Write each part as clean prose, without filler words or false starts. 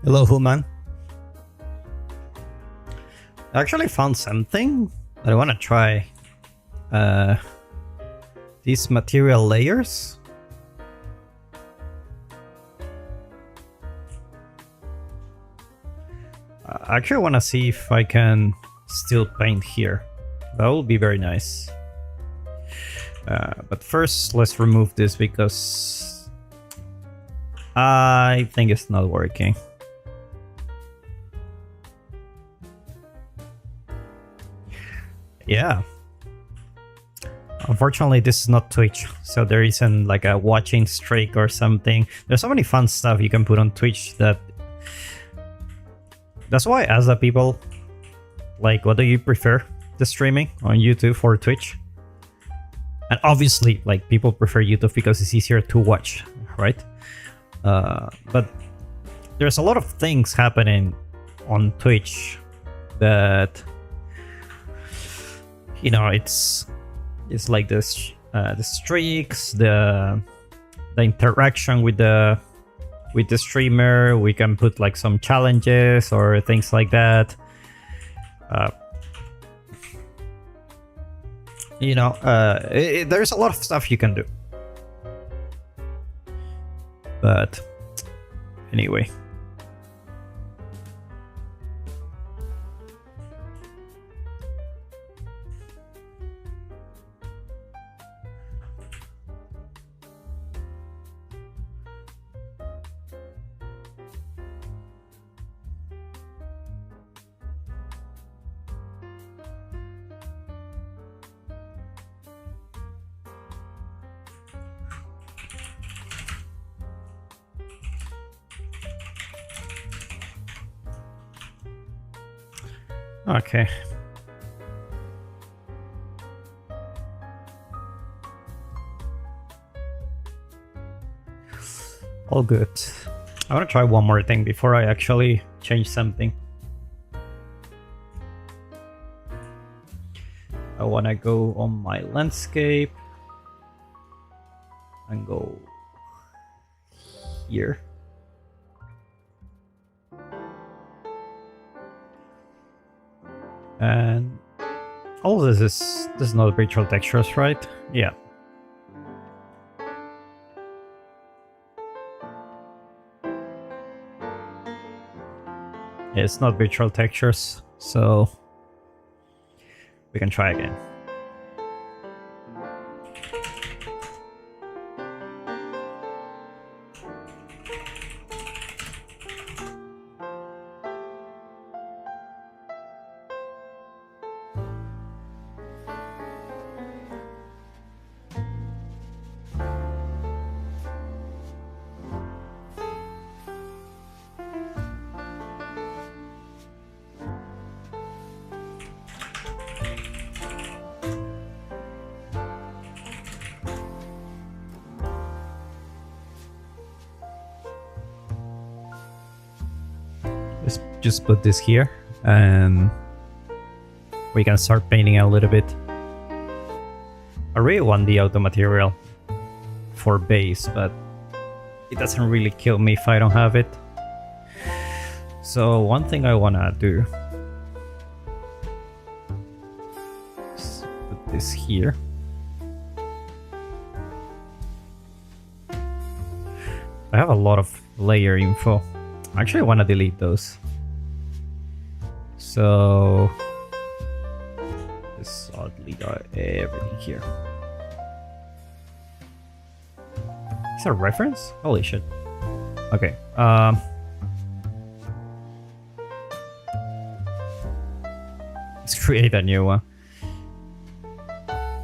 Hello, Human. I actually found something that I want to try. These material layers. I actually want to see if I can still paint here. That would be very nice. But first, let's remove this because I think it's not working. Yeah. Unfortunately, this is not Twitch, so there isn't like a watching streak or something. There's so many fun stuff you can put on Twitch that... That's why I ask the people, like, what do you prefer, the streaming on YouTube or Twitch? And obviously, like, people prefer YouTube because it's easier to watch, right? But there's a lot of things happening on Twitch that, you know, it's like this, the streaks, the interaction with the streamer. We can put like some challenges or things like that. You know, there's a lot of stuff you can do. But anyway. Okay. All good. I want to try one more thing before I actually change something. I want to go on my landscape and go here. And all this is not virtual textures, right? Yeah. Yeah, it's not virtual textures, so we can try again. Just put this here and we can start painting a little bit. I really want the auto material for base, but it doesn't really kill me if I don't have it. So one thing I wanna do is put this here. I have a lot of layer info. I actually want to delete those. So this I'll delete everything here. Is that a reference? Holy shit. Okay. Let's create a new one.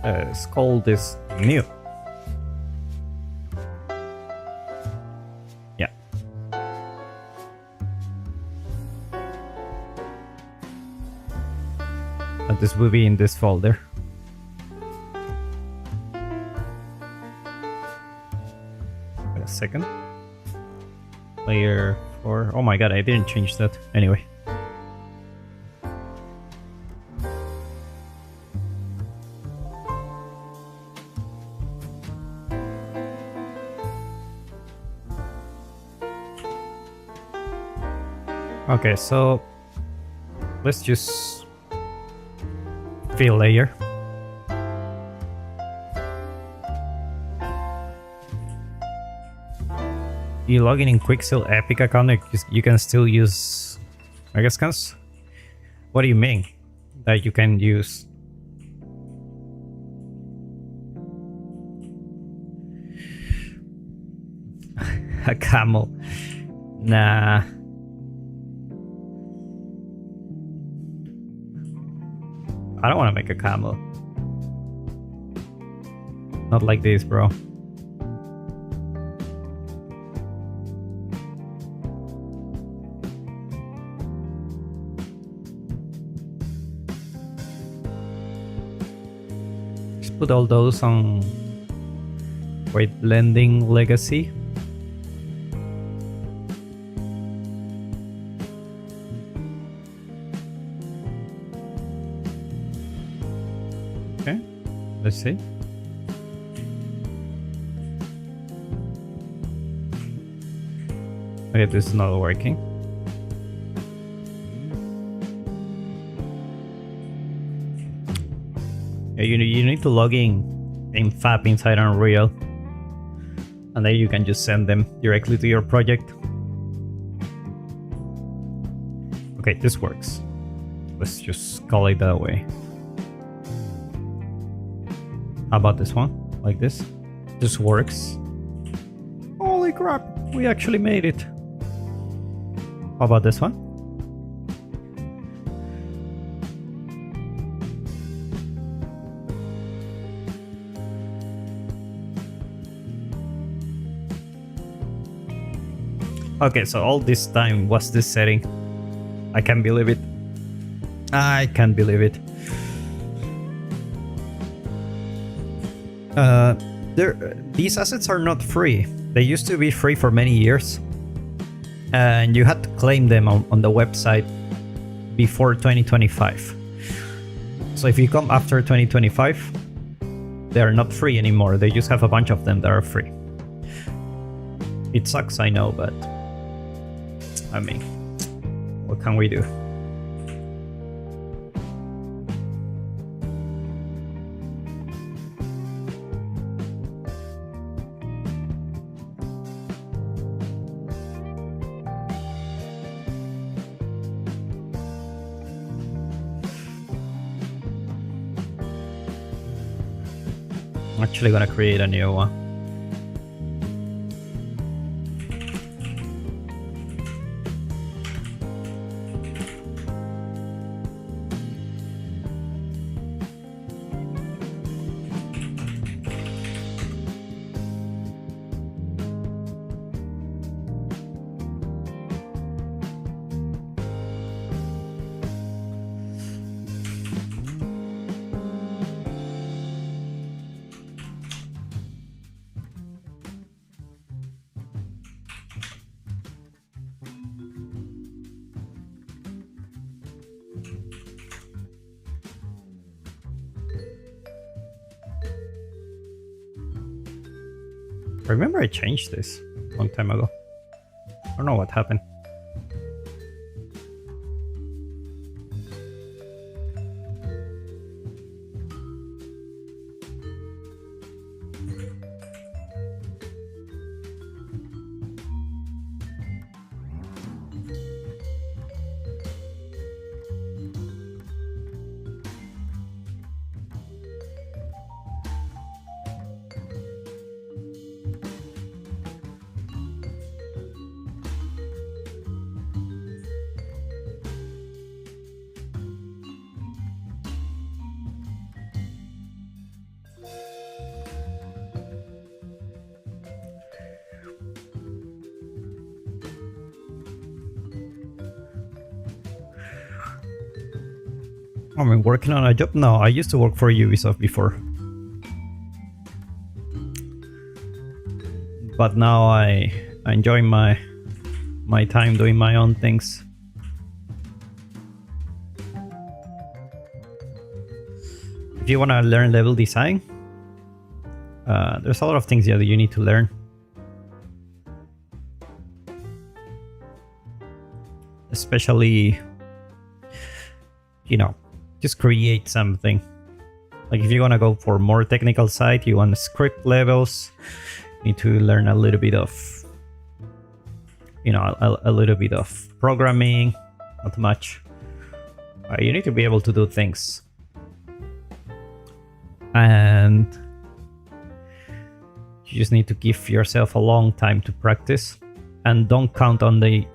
Let's call this new. Yeah. And this will be in this folder. Wait a second. Layer 4. Oh my god, I didn't change that. Anyway. Okay, so let's just fill layer. You log in Quixel Epic account, you can still use scans. What do you mean that you can use? A camel? Nah. I don't want to make a camel. Not like this, bro. Just put all those on white blending legacy. Okay, let's see. Okay, this is not working. Yeah, you need to log in FAP inside Unreal, and then you can just send them directly to your project. Okay, this works. Let's just call it that way. How about this one? Like this? This works. Holy crap, we actually made it. How about this one? Okay, so all this time was this setting. I can't believe it. I can't believe it. These assets are not free. They used to be free for many years, and you had to claim them on the website before 2025. So if you come after 2025, they are not free anymore. They just have a bunch of them that are free. It sucks, I know, but I mean, what can we do? I'm actually gonna create a new one. I remember I changed this a long time ago. I don't know what happened. I mean, working on a job? No, I used to work for Ubisoft before. But now I enjoy my time doing my own things. If you want to learn level design, there's a lot of things that you need to learn. especially, you know, just create something. Like if you want to go for more technical side, you want script levels, you need to learn a little bit of, you know, a little bit of programming, not much. You need to be able to do things. And you just need to give yourself a long time to practice, and don't count on the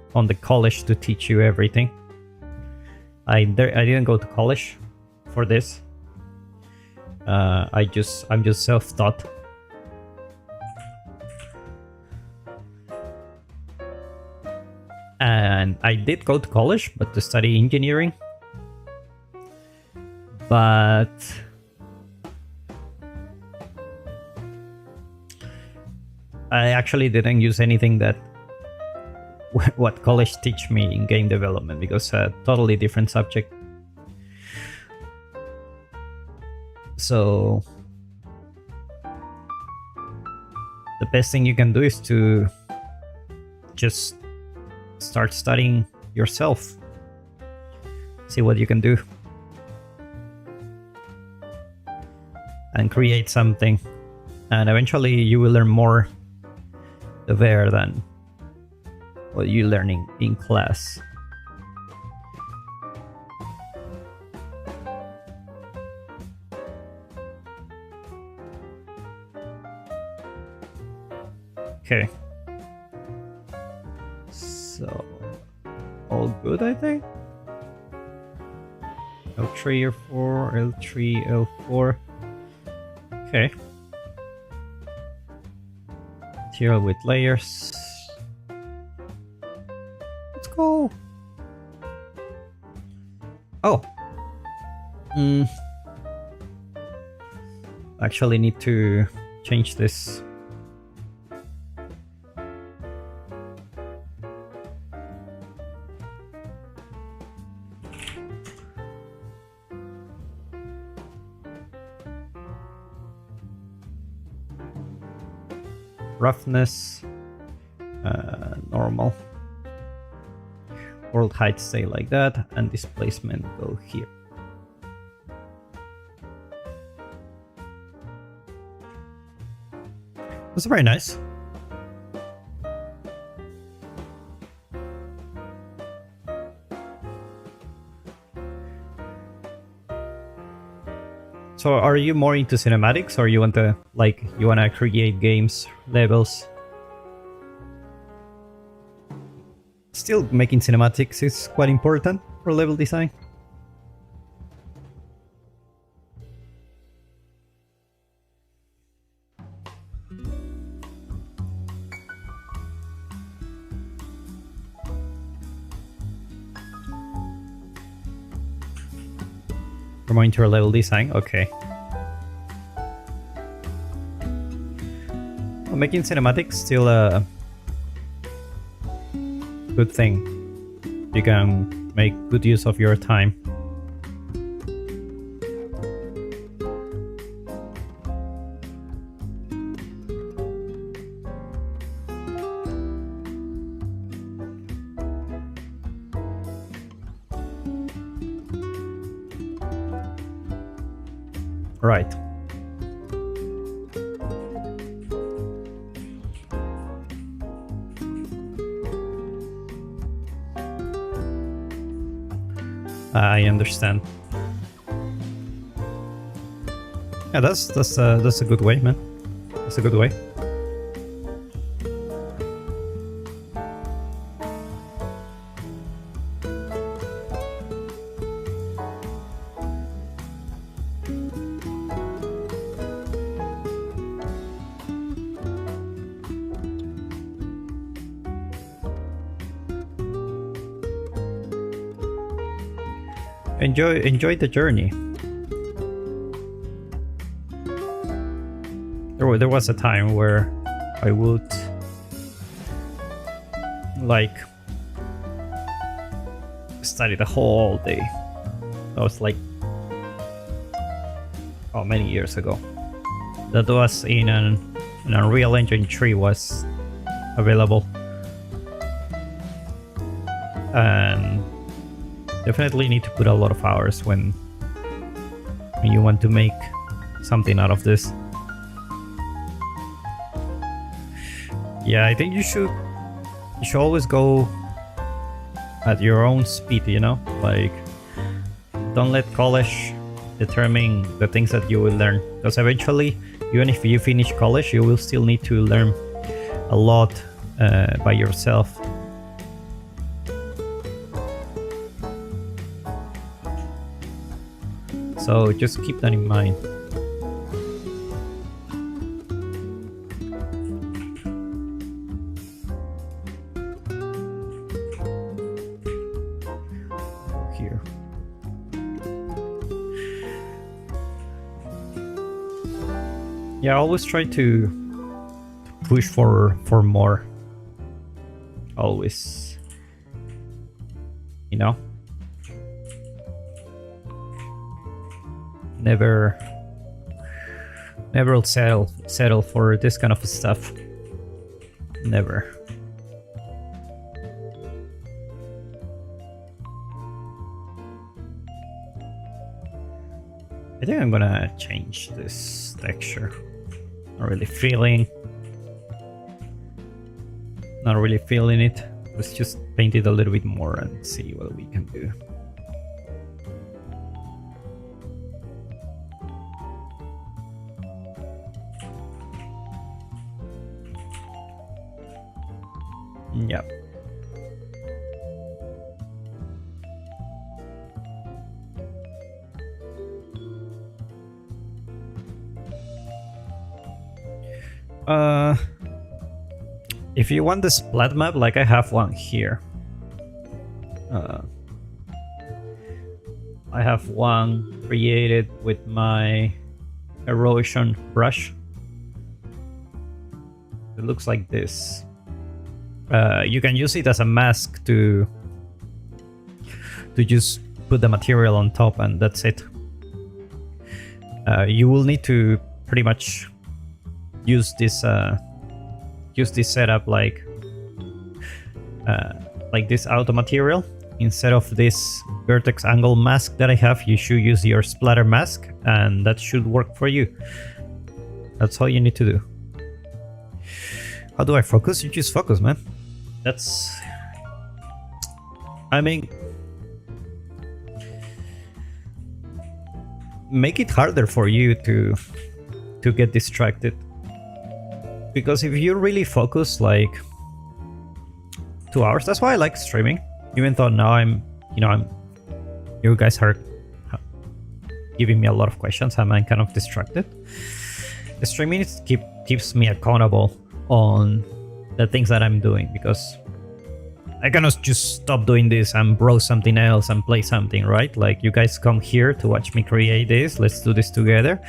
college to teach you everything. I didn't go to college for this. I'm just self-taught. And I did go to college, but to study engineering. But I actually didn't use anything that what college teach me in game development, because a totally different subject. So the best thing you can do is to just start studying yourself. See what you can do. And create something. And eventually you will learn more there than what you're learning in class. Okay. So, all good, I think? L3 or 4, L3, L4. Okay. Material with layers. Let's go. Oh. Actually need to change this. Roughness, normal. World height stay like that, and displacement go here. That's very nice. So are you more into cinematics, or you want to create games, levels? Still, making cinematics is quite important for level design. We're more into level design, okay. Well, making cinematics still a good thing. You can make good use of your time. Right. I understand. Yeah, that's a good way, man. That's a good way. Enjoy the journey. There was a time where I would like study the whole day. That was like many years ago. That was in an Unreal Engine 3 was available, and definitely need to put a lot of hours when you want to make something out of this. Yeah, I think you should always go at your own speed, you know? Like, don't let college determine the things that you will learn, because eventually, even if you finish college, you will still need to learn a lot by yourself. So just keep that in mind. Here. Yeah, always try to push for more. Always. You know? Never settle for this kind of stuff. Never. I think I'm gonna change this texture. Not really feeling it. Let's just paint it a little bit more and see what we can do. Yep. If you want the splat map, like I have one here. I have one created with my erosion brush. It looks like this. You can use it as a mask to just put the material on top, and that's it. You will need to pretty much use this setup like this auto material. Instead of this vertex angle mask that I have, you should use your splatter mask, and that should work for you. That's all you need to do. How do I focus? You just focus, man. That's... I mean... make it harder for you to get distracted. Because if you really focus like 2 hours, that's why I like streaming. Even though now you guys are giving me a lot of questions, I'm kind of distracted. The streaming keeps me accountable on the things that I'm doing, because I cannot just stop doing this and browse something else and play something, right? Like, you guys come here to watch me create this, let's do this together.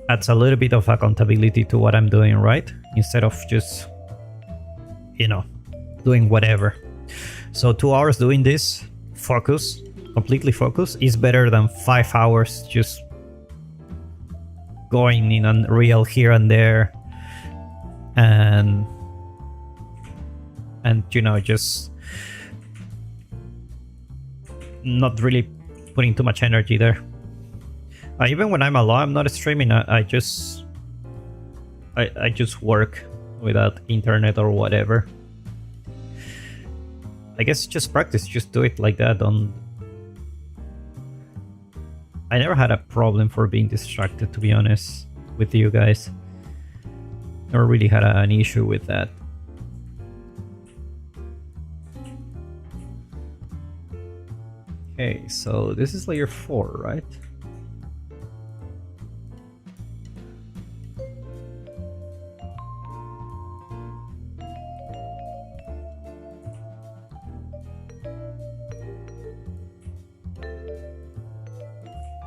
Adds a little bit of accountability to what I'm doing, right? Instead of just, doing whatever. So 2 hours doing this, focus, completely focus, is better than 5 hours just going in Unreal here and there and just not really putting too much energy there. Even when I'm alone, I'm not streaming. I just work without internet or whatever. I guess just practice. Just do it like that. I never had a problem for being distracted, to be honest with you guys. Never really had an issue with that. Okay, so this is layer 4, right?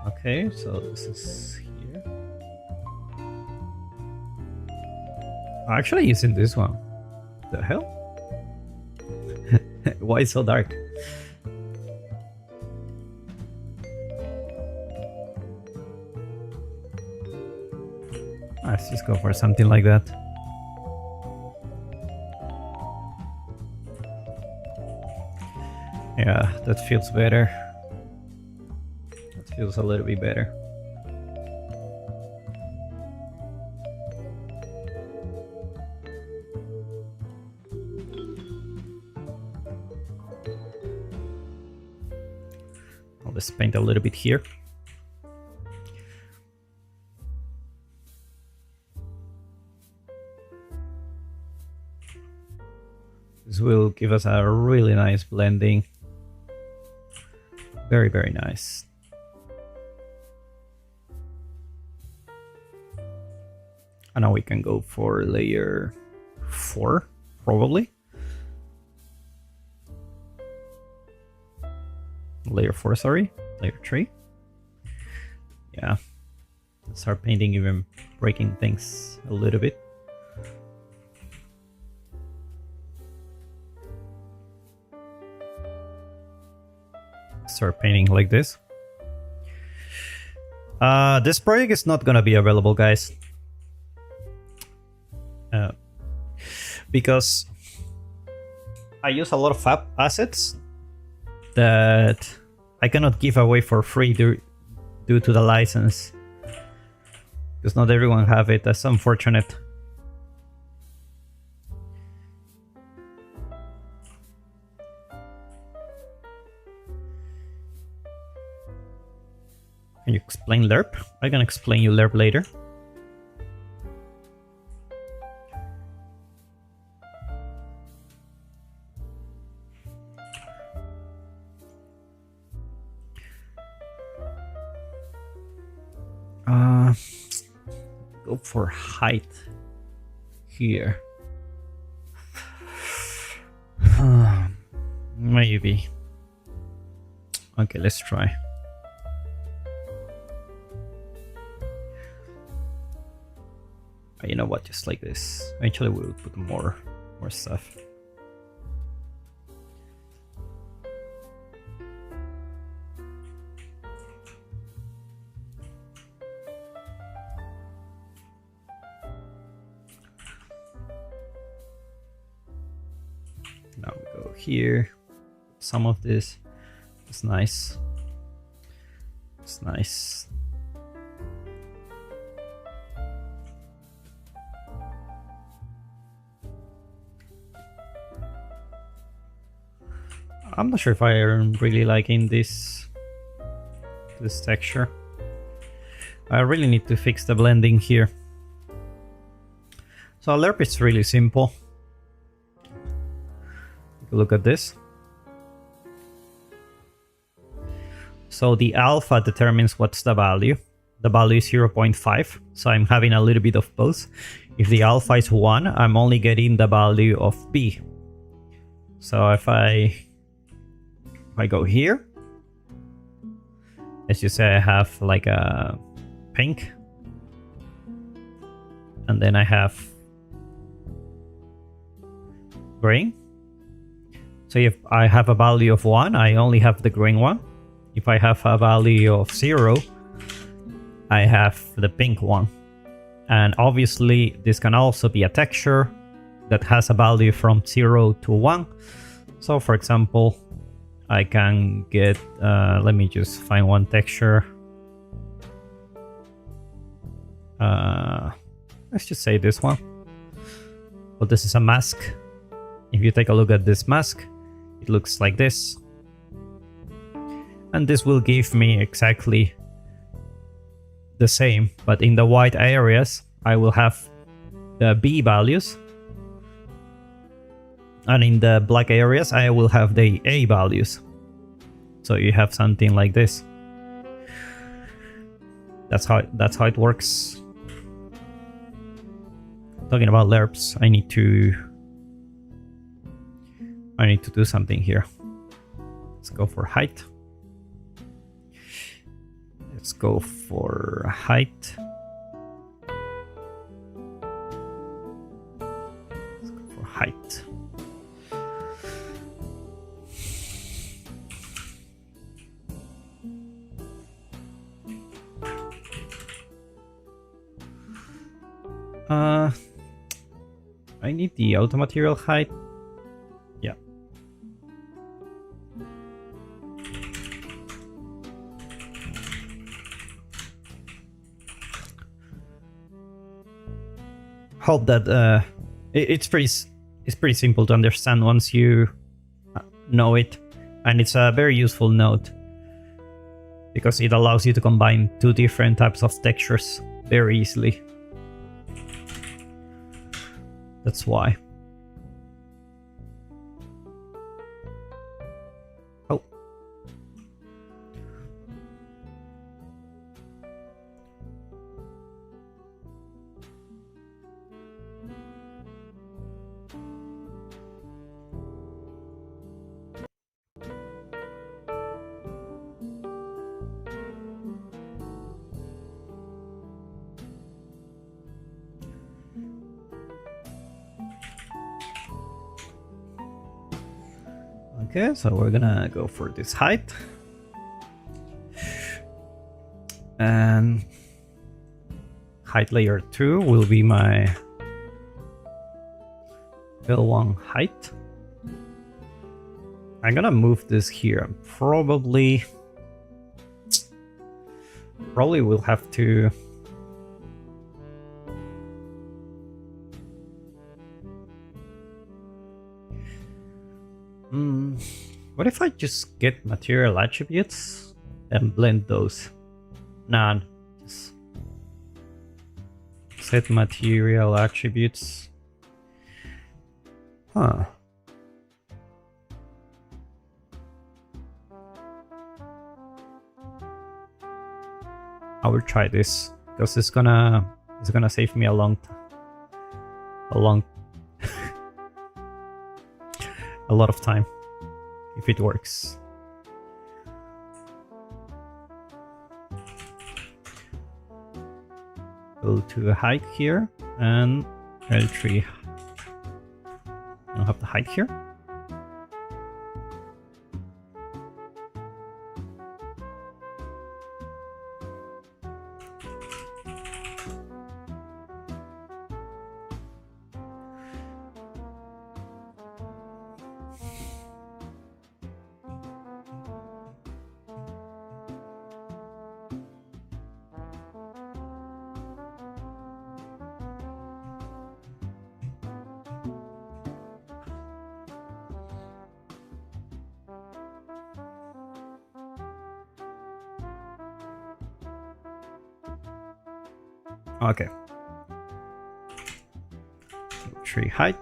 Okay, so this is here. I'm actually using this one. The hell? Why so dark? Let's just go for something like that. Yeah, that feels better. feels a little bit better. I'll just paint a little bit here. This will give us a really nice blending. Very, very nice. And now we can go for layer 4, probably. Layer 4, sorry. Layer 3. Yeah. Start painting, even breaking things a little bit. Start painting like this. This project is not gonna be available, guys, because I use a lot of fab assets that I cannot give away for free due to the license, because not everyone have it. That's unfortunate. Can you explain LERP? I can explain you LERP later. Go for height here. Maybe. Okay, let's try. You know what, just like this. Eventually we'll put more stuff. Now we go here. Some of this is nice. It's nice. I'm not sure if I'm really liking this texture. I really need to fix the blending here. So LERP is really simple. Take a look at this. So the alpha determines what's the value. The value is 0.5, so I'm having a little bit of both. If the alpha is 1, I'm only getting the value of B. So if I go here, as you say, I have like a pink, and then I have green. So if I have a value of 1, I only have the green one. If I have a value of 0, I have the pink one. And obviously this can also be a texture that has a value from 0 to 1. So for example, I can get, let me just find one texture. Let's just say this one. But this is a mask. If you take a look at this mask, it looks like this. And this will give me exactly the same, but in the white areas, I will have the B values. And in the black areas, I will have the A values. So you have something like this. That's how it works. Talking about LERPs, I need to do something here. Let's go for height. Let's go for height. Let's go for height. I need the auto material height. Yeah. hope that it's pretty simple to understand once you know it, and it's a very useful node because it allows you to combine two different types of textures very easily. That's why. Oh. Okay, so we're gonna go for this height. And height layer 2 will be my L1 height. I'm gonna move this here. Probably will have to what if I just get material attributes and blend those? Nah, just set material attributes. Huh. I will try this because it's gonna save me a lot of time if it works. Go to a height here and L3. I'll have the height here. Okay. Tree height.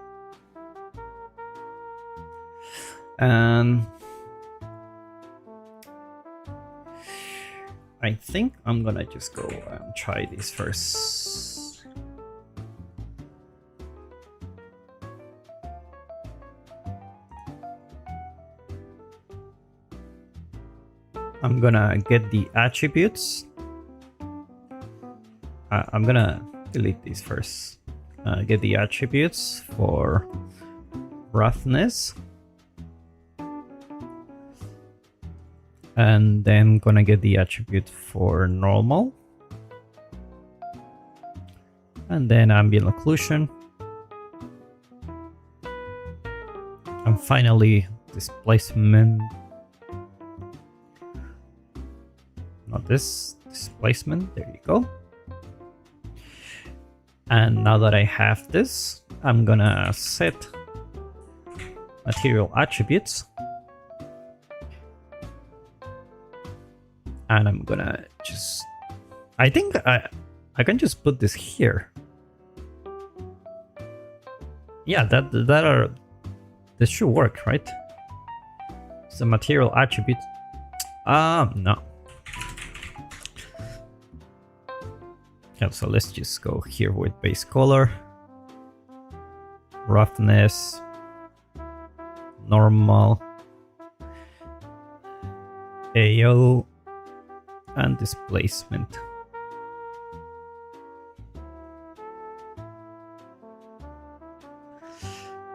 And I think I'm gonna just go and try this first. I'm gonna get the attributes. I'm gonna delete these first. Get the attributes for roughness. And then gonna get the attribute for normal. And then ambient occlusion. And finally displacement. Not this, displacement, there you go. And now that I have this, I'm gonna set material attributes. And I'm gonna just, I think I can just put this here. Yeah, this should work, right? It's a material attribute. No. Yeah, so let's just go here with base color, roughness, normal, AO, and displacement.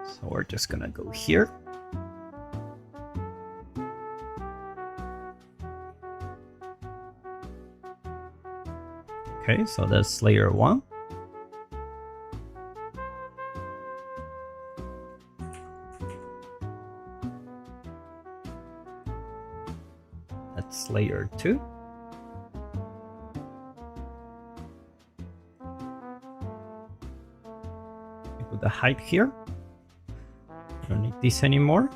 So we're just gonna go here. Okay, so that's layer 1. That's layer 2. put the height here. Don't need this anymore.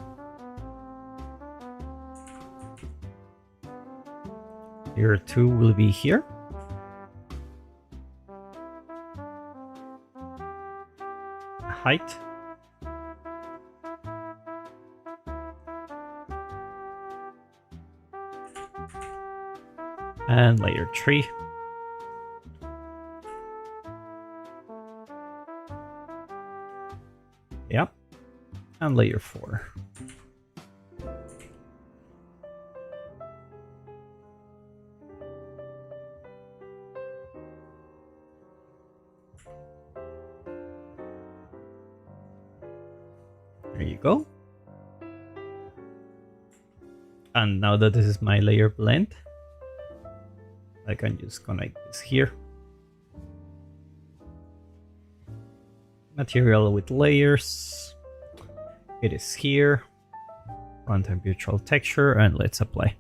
Layer 2 will be here. Height. And layer 3. Yep. And layer 4. There you go. And now that this is my layer blend, I can just connect this here. Material with layers. It is here. Run temperature texture, and let's apply.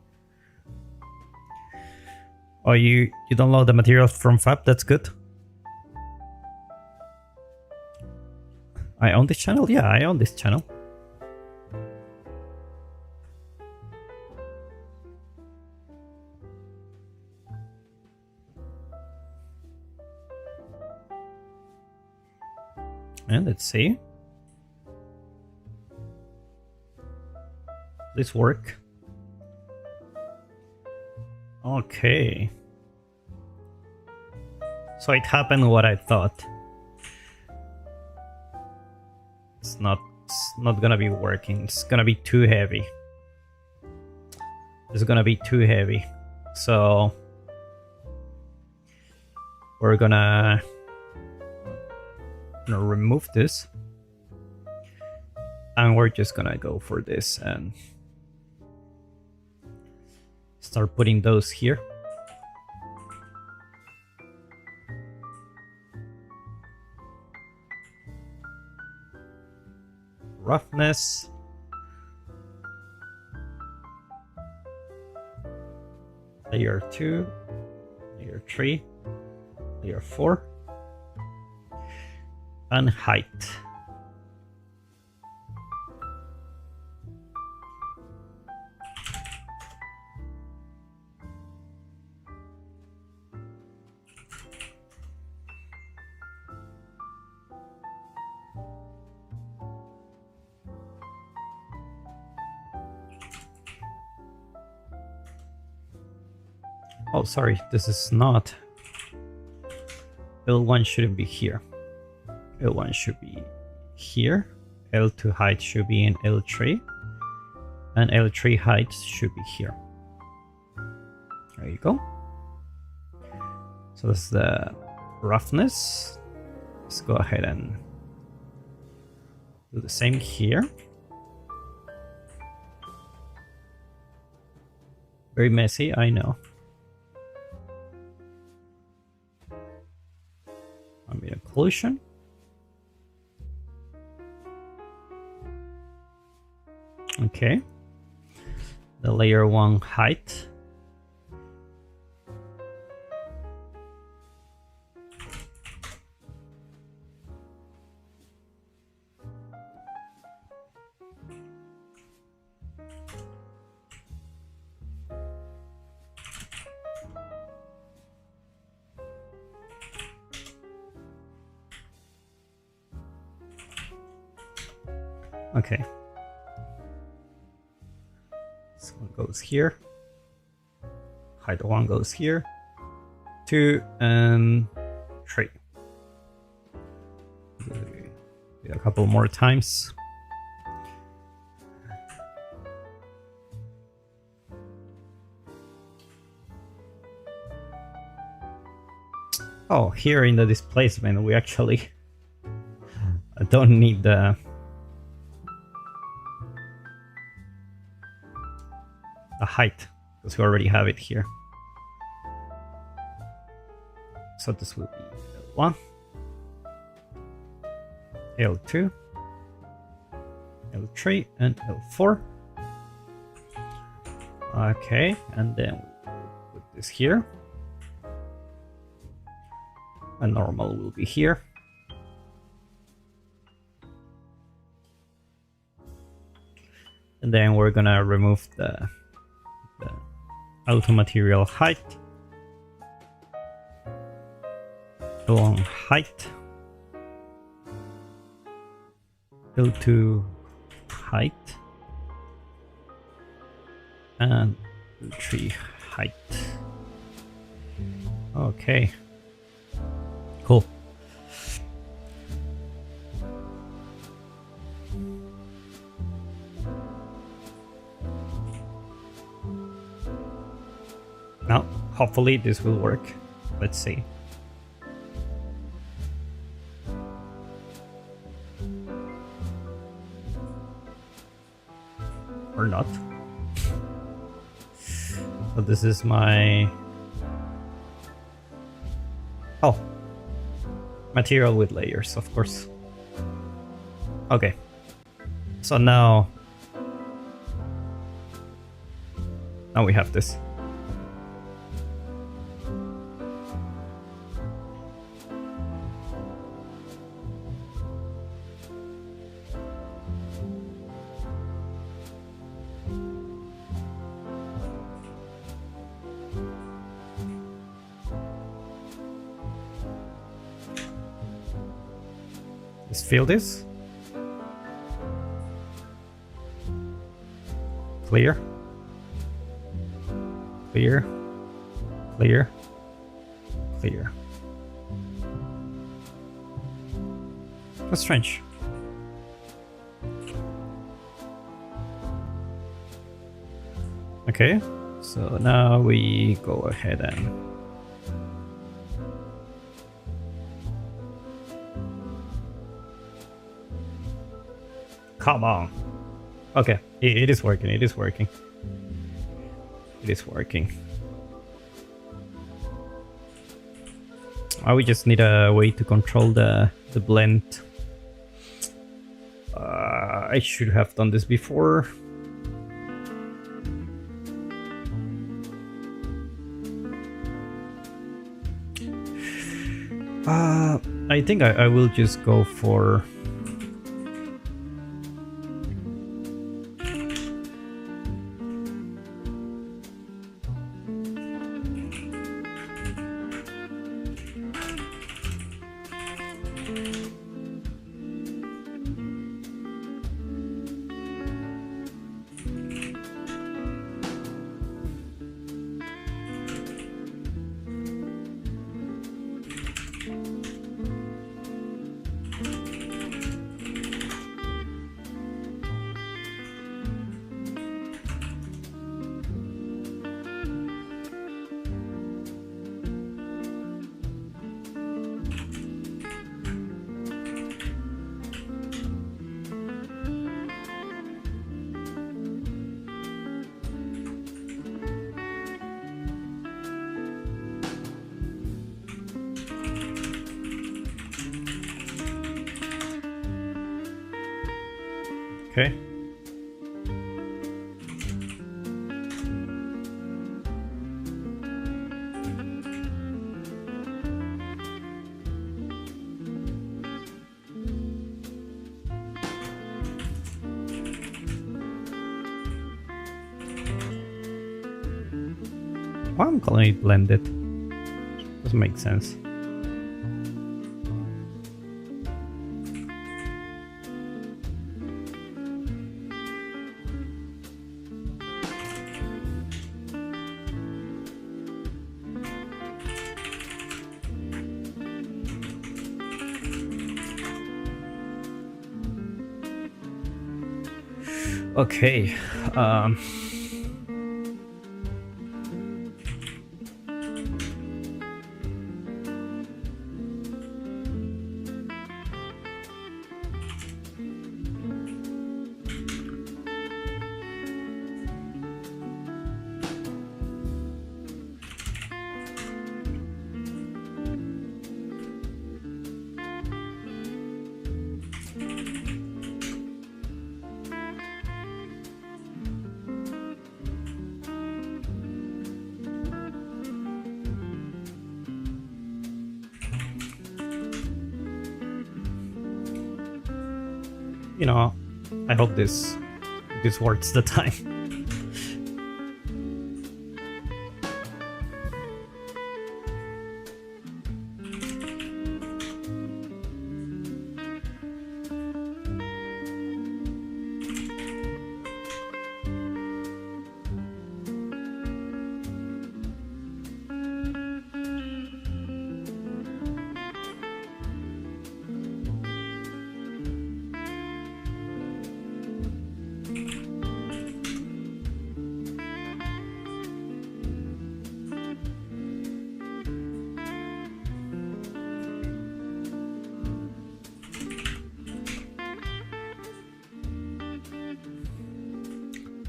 Oh, you download the material from Fab? That's good. I own this channel? Yeah, I own this channel. And let's see. This work. Okay. So it happened what I thought. It's not gonna be working. It's gonna be too heavy. It's gonna be too heavy. So we're gonna remove this, and we're just gonna go for this and start putting those here. Roughness. Layer 2, layer 3, layer 4. And height. Oh, sorry, this is not. L1 shouldn't be here. L1 should be here. L2 height should be in L3. And L3 height should be here. There you go. So that's the roughness. Let's go ahead and do the same here. Very messy, I know. Ambient occlusion. Okay, the layer 1 height. Okay. This one goes here. Height 1 goes here. 2 and 3. Do a couple more times. Oh, here in the displacement, we actually don't need the height, because we already have it here. So this will be L1, L2, L3, and L4. Okay, and then we'll put this here. And normal will be here. And then we're gonna remove the auto material height, along height, go to height, and tree height. Okay, cool. Now, hopefully this will work. Let's see. Or not. So this is my... Oh. Material with layers, of course. Okay. So now we have this. Let's fill this. Clear. Clear. Clear. Clear. That's strange. Okay, so now we go ahead and come on. Okay, it is working, it is working. It is working. We just need a way to control the blend. I should have done this before. I think I will just go for... Okay. Why I'm calling it blended? Doesn't make sense. Okay, you know, I hope this this works the time.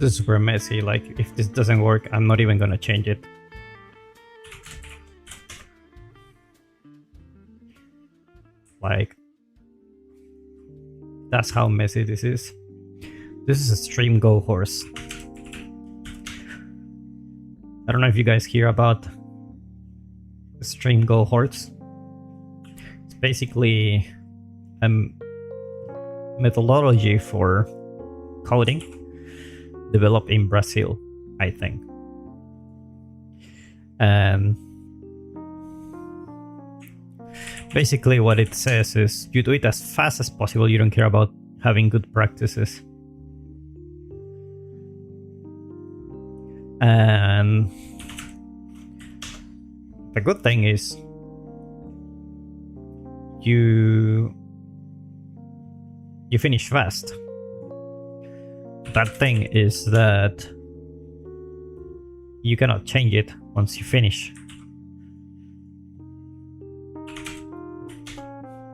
This is super messy. Like, if this doesn't work, I'm not even gonna change it. Like, that's how messy this is. This is a stream go horse. I don't know if you guys hear about the stream go horse. It's basically a methodology for coding developed in Brazil, I think. And basically what it says is you do it as fast as possible. You don't care about having good practices. And the good thing is you finish fast. Bad thing is that you cannot change it once you finish,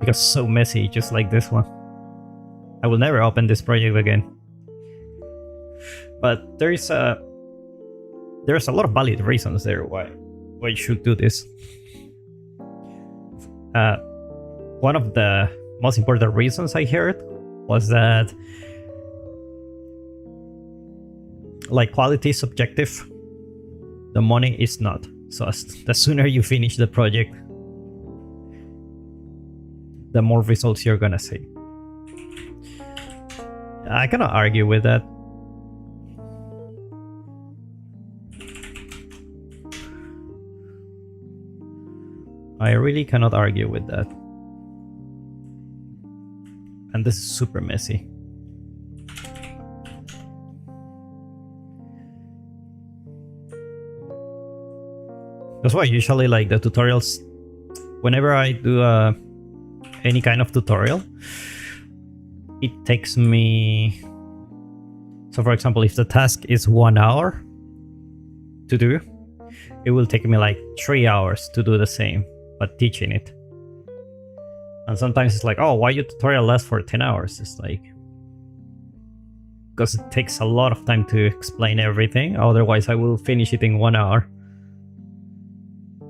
because it's so messy, just like this one. I will never open this project again. But there's a lot of valid reasons there why you should do this. One of the most important reasons I heard was that, like, quality is subjective, the money is not. So the sooner you finish the project, the more results you're gonna see. I cannot argue with that. I really cannot argue with that. And this is super messy. That's why usually, like, the tutorials, whenever I do any kind of tutorial, it takes me, so for example, if the task is 1 hour to do, it will take me like 3 hours to do the same, but teaching it. And sometimes it's like, oh, why your tutorial lasts for 10 hours? It's like, because it takes a lot of time to explain everything. Otherwise I will finish it in 1 hour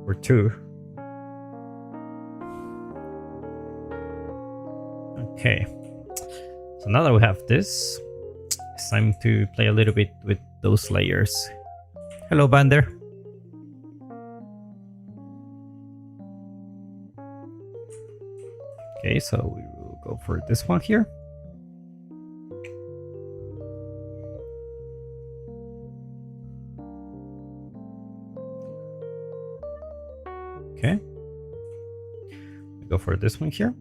or 2. Okay, so now that we have this, it's time to play a little bit with those layers. Hello, Bander. Okay, so we will go for this one here. Okay, we go for this one here.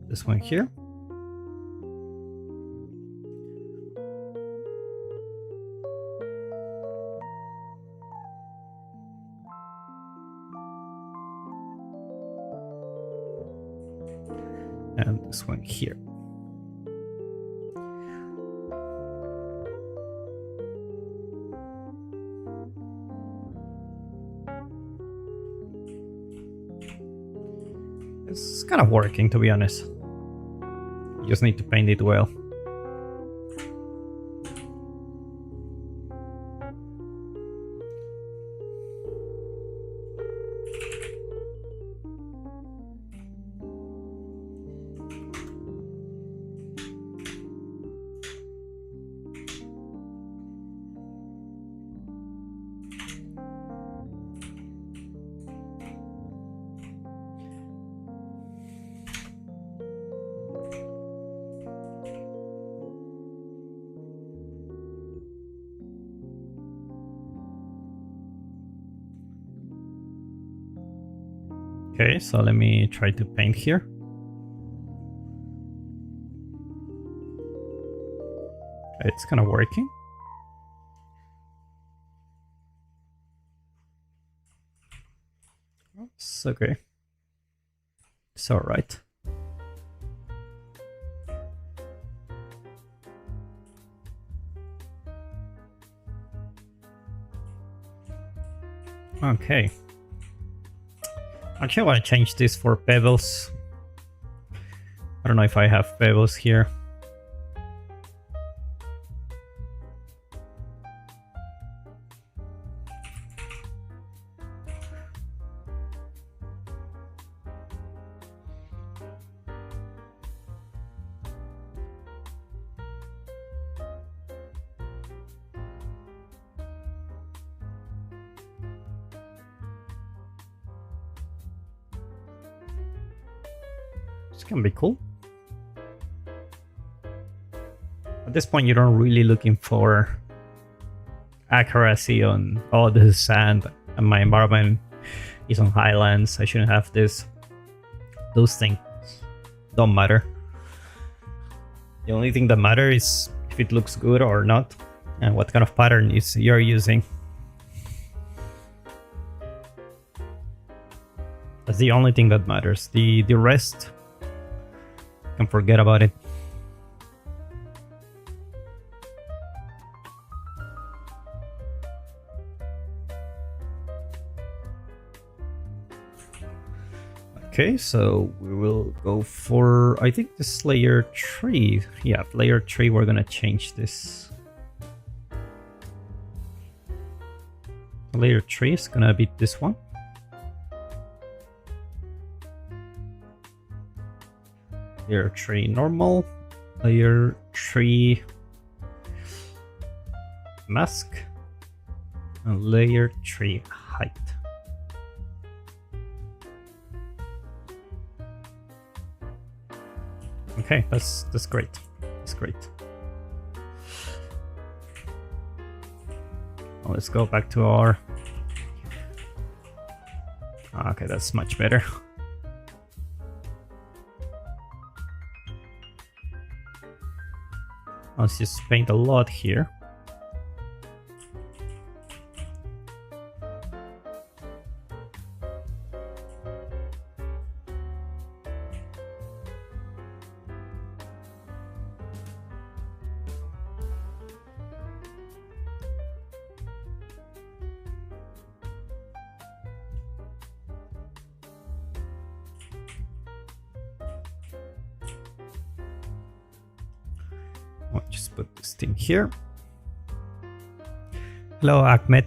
This one here. And this one here. It's kind of working, to be honest. You just need to paint it well. Okay, so let me try to paint here. It's kind of working. It's okay. It's all right. Okay. Actually, I want to change this for pebbles. I don't know if I have pebbles here. This can be cool. At this point, you're not really looking for accuracy on, oh, this is sand and my environment is on highlands, I shouldn't have this. Those things don't matter. The only thing that matters is if it looks good or not and what kind of pattern you're using. That's the only thing that matters. The rest, you can forget about it. Okay, so we will go for, I think this layer 3. Yeah, layer 3, we're gonna change this. Layer 3 is gonna be this one. Layer 3 normal, layer 3 mask, and layer 3 height. Okay, that's great. That's great. Well, let's go back to our... Okay, that's much better. Let's just paint a lot here. I'll just put this thing here. Hello, Ahmed.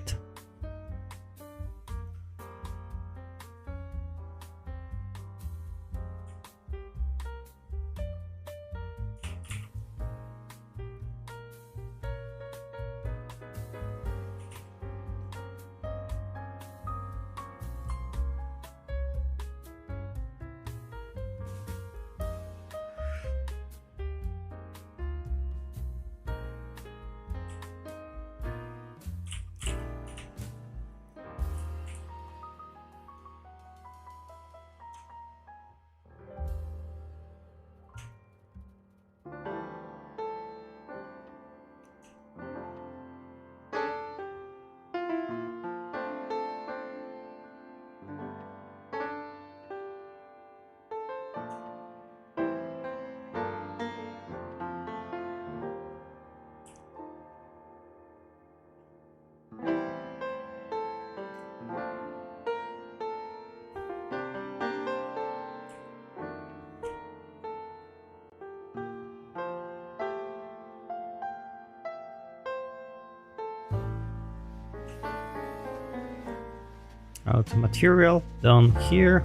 Out material down here.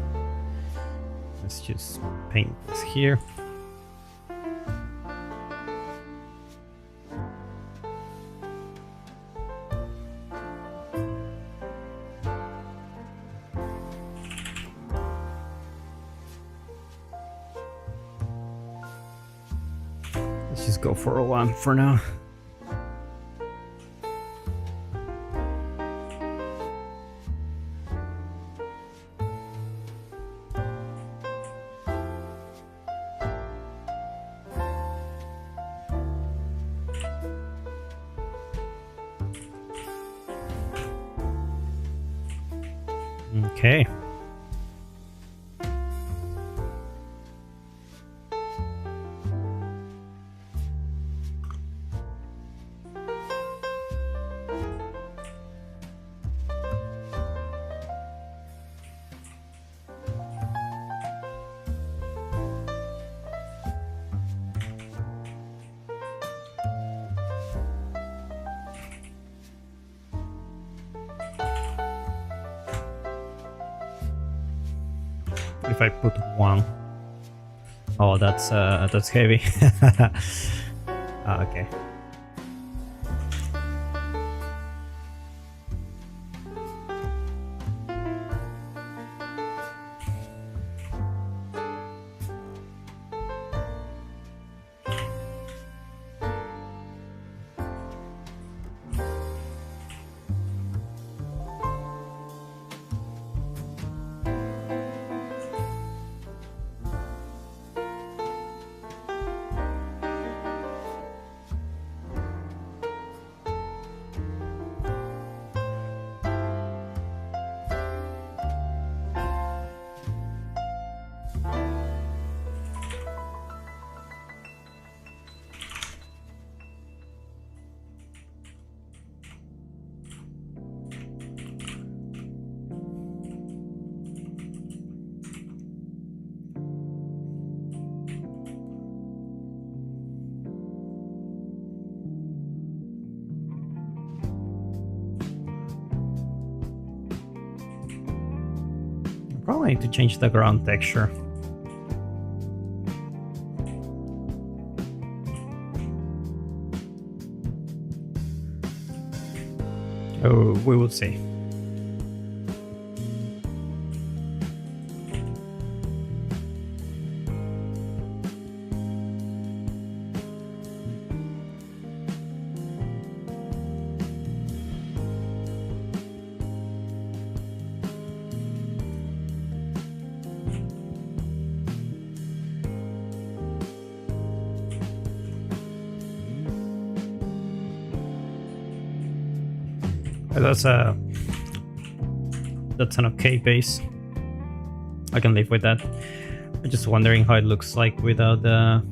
Let's just paint this here. Let's just go for a 1 for now. Okay. If I put one, oh, that's heavy. Okay. Probably need to change the ground texture. Oh, we will see. That's an okay base. I can live with that. I'm just wondering how it looks like without the.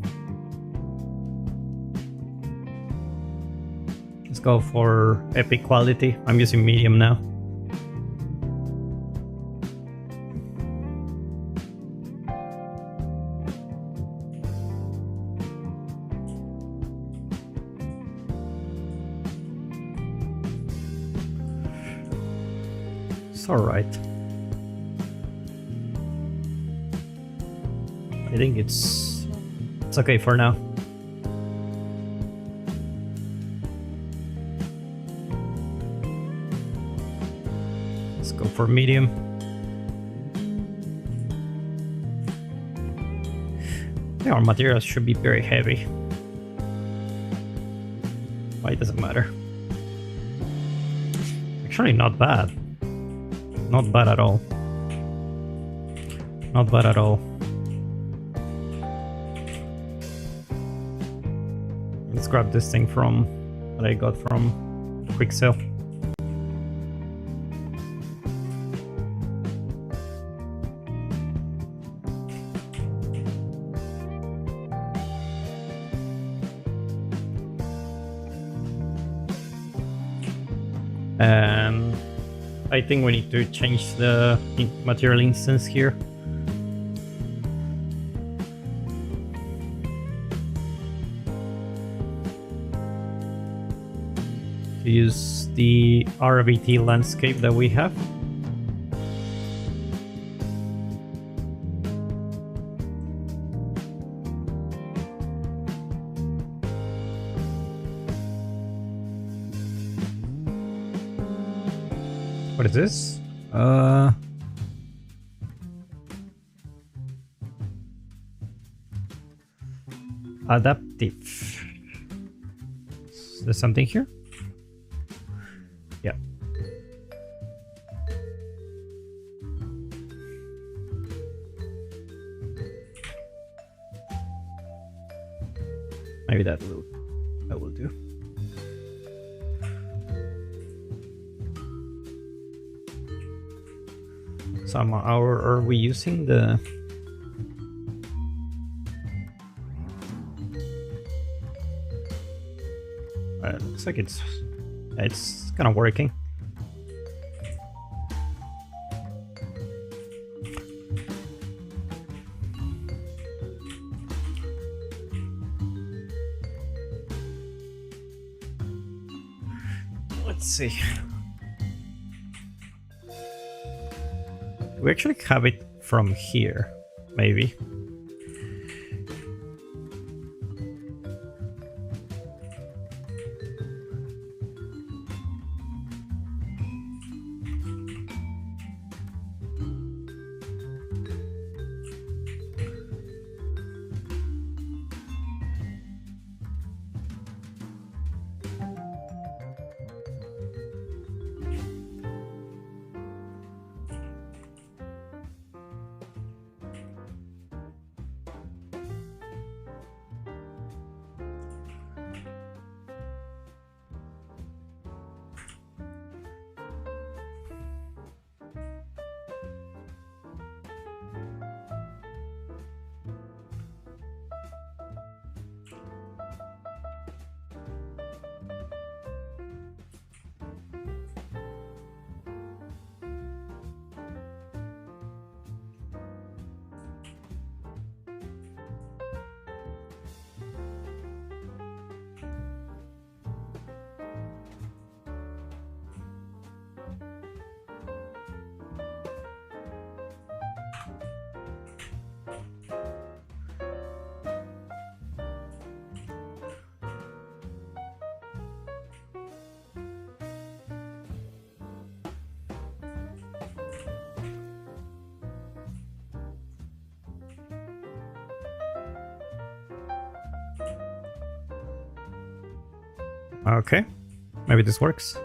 Let's go for epic quality. I'm using medium now. All right. I think it's okay for now. Let's go for medium. Yeah, our materials should be very heavy. Why, it doesn't matter. Actually, not bad. Not bad at all. Not bad at all. Let's grab this thing from that I got from Quick Sale. And I think we need to change the material instance here. To use the RVT landscape that we have. What is this? Adaptive. Is there something here? Yeah. Maybe that will do. Some hour are we using the... looks like it's kind of working. Let's see. We actually have it from here, maybe. Okay, maybe this works.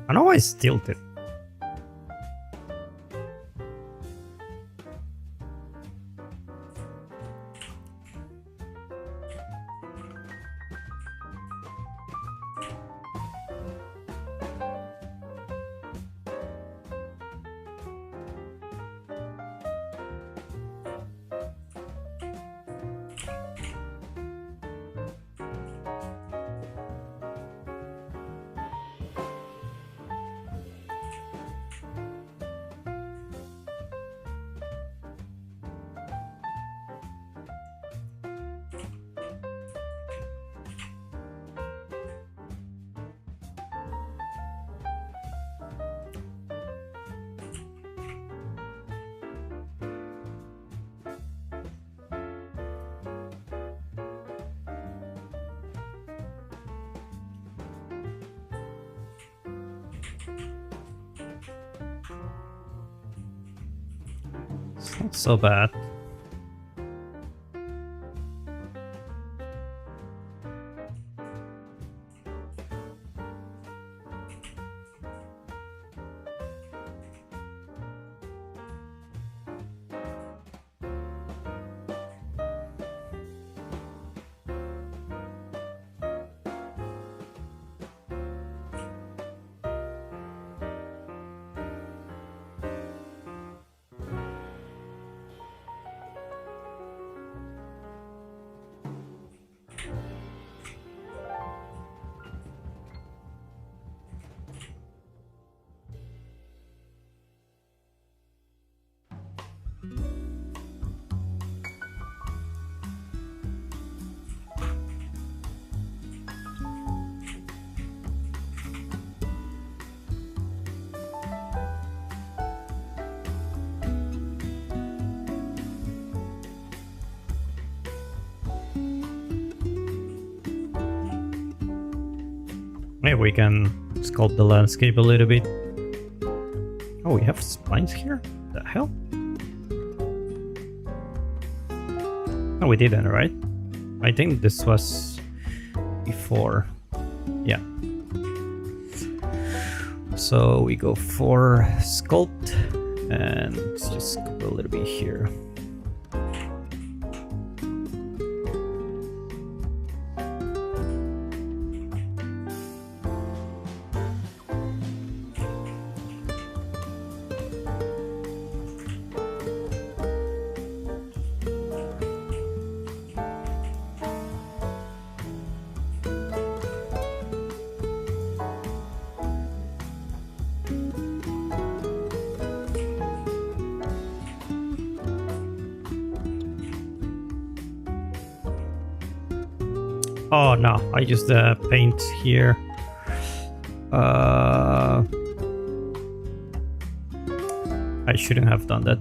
I know I tilted. It's not so bad. Maybe we can sculpt the landscape a little bit. Oh, we have splines here? The hell? No, we didn't, right? I think this was before. Yeah. So we go for sculpt And let's just go a little bit here. Oh no, I used the paint here. I shouldn't have done that.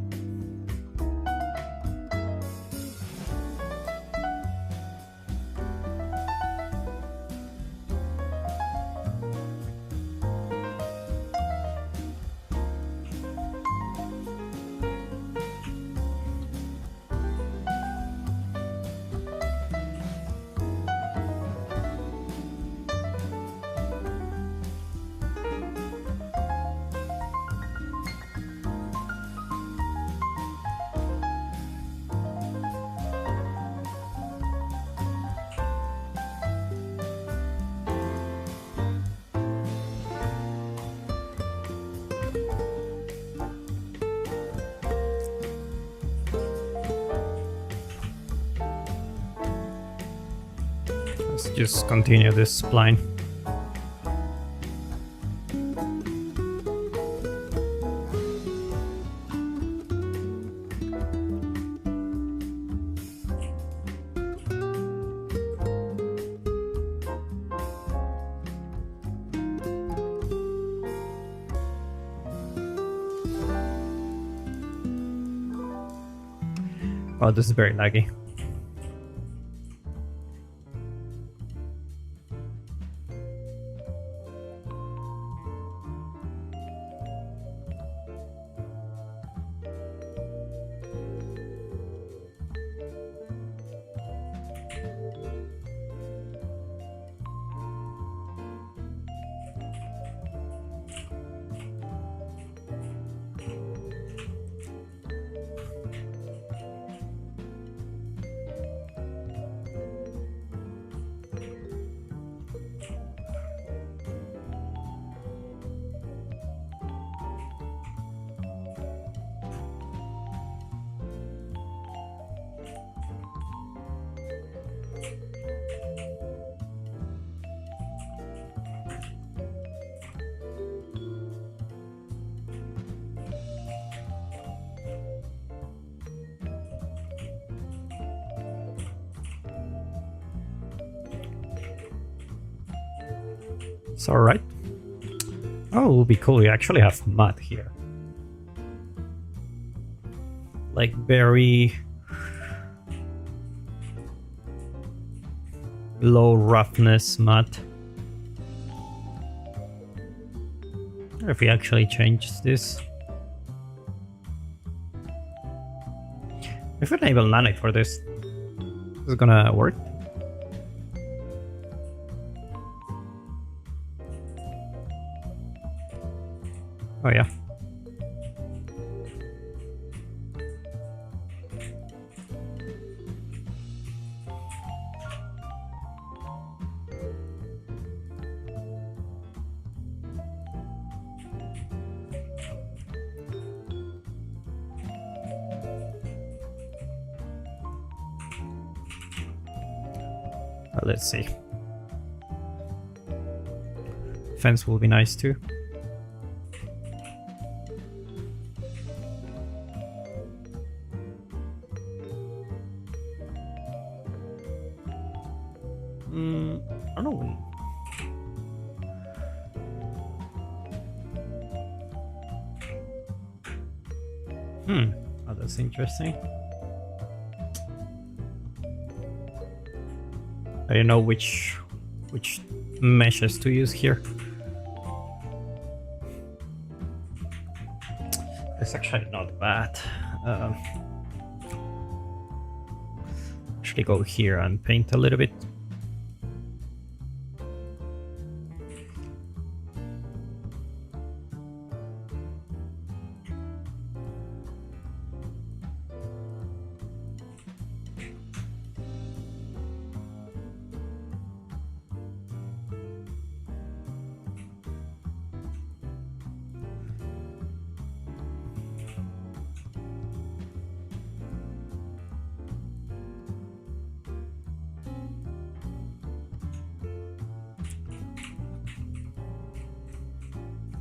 Let's just continue this spline. Oh, this is very laggy. It's alright. Oh, it would be cool. We actually have mud here. Like very low roughness mud. If we actually change this. If we enable nanite for this, is it gonna work? Oh yeah. Let's see. Fence will be nice too. I don't know. Oh, that's interesting. I don't know which meshes to use here. It's actually not bad. Actually go here and paint a little bit.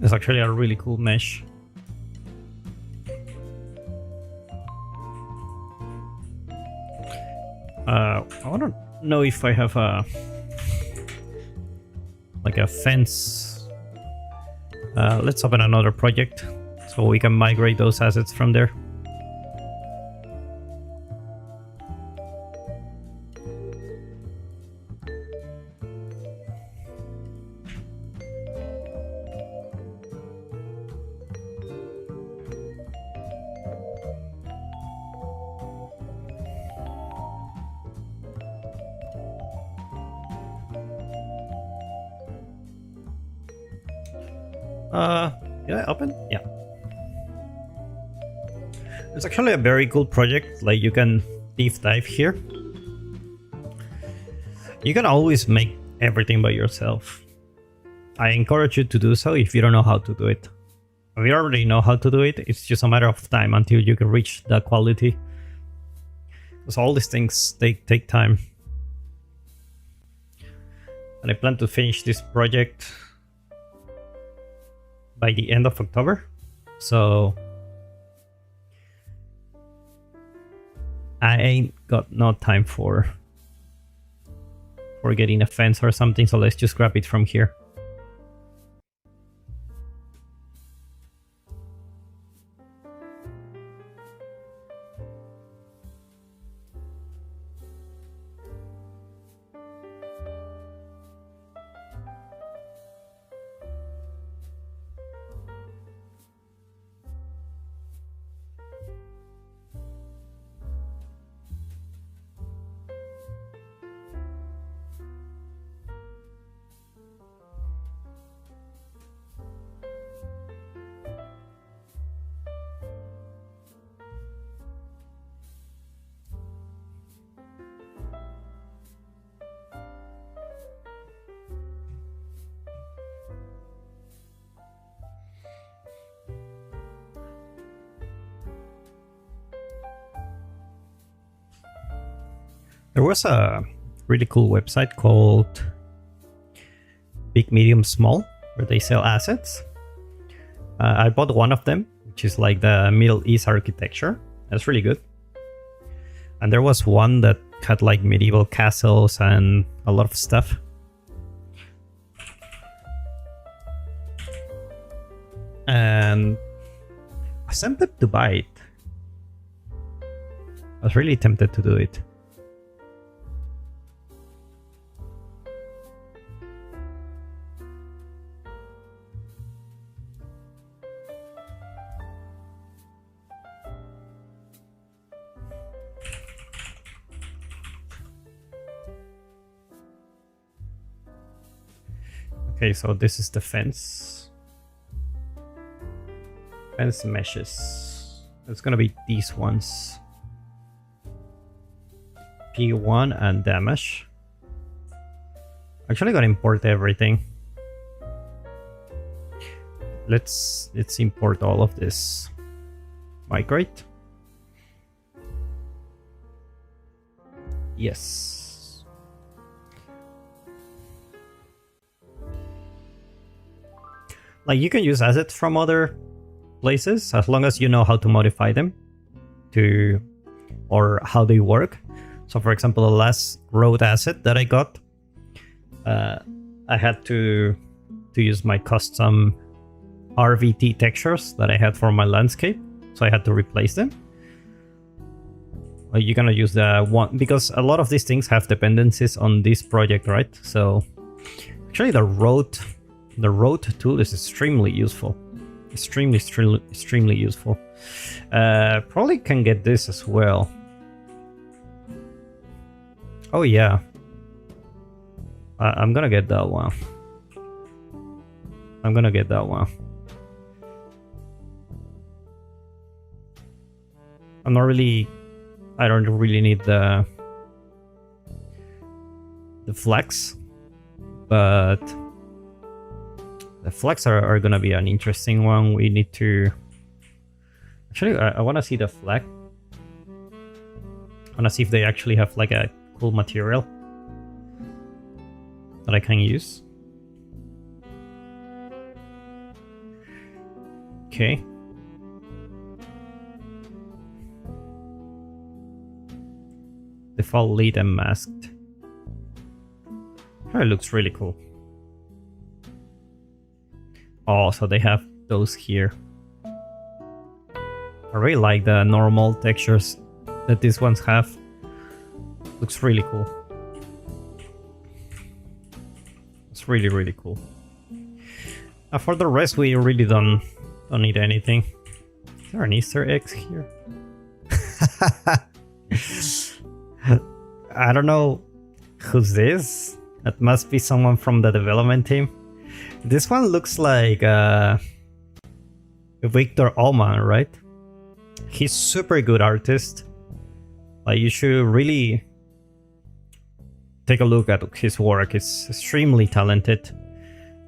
It's actually a really cool mesh. I don't know if I have a fence. Let's open another project so we can migrate those assets from there. Did I open? Yeah. It's actually a very cool project. Like, you can deep dive here. You can always make everything by yourself. I encourage you to do so if you don't know how to do it. If you already know how to do it, it's just a matter of time until you can reach that quality. Because all these things, they take time. And I plan to finish this project by the end of October. So I ain't got no time for getting a fence or something, so let's just grab it from here. There was a really cool website called Big Medium Small where they sell assets. I bought one of them, which is like the Middle East architecture. That's really good. And there was one that had like medieval castles and a lot of stuff. And I was tempted to buy it. I was really tempted to do it. Okay, so this is the fence. Fence meshes. It's gonna be these ones. P1 and damage. Actually, gotta import everything. Let's import all of this. Migrate. Yes. Like, you can use assets from other places as long as you know how to modify them or how they work. So for example, the last road asset that I got, I had to use my custom RVT textures that I had for my landscape. So I had to replace them. You're gonna use the one because a lot of these things have dependencies on this project, right? So actually the road tool is extremely useful. Extremely useful. Probably can get this as well. Oh yeah. I'm gonna get that one. I don't really need the flags, but the flags are gonna be an interesting one. We need to... Actually, I want to see the flag. I want to see if they actually have like a cool material that I can use. Okay. Default lead and masked. Oh, it looks really cool. Oh, so they have those here. I really like the normal textures that these ones have. Looks really cool. It's really, really cool. For the rest, we really don't need anything. Is there an Easter egg here? I don't know who's this. That must be someone from the development team. This one looks like Victor Ullman, right? He's super good artist. Like, you should really take a look at his work. It's extremely talented.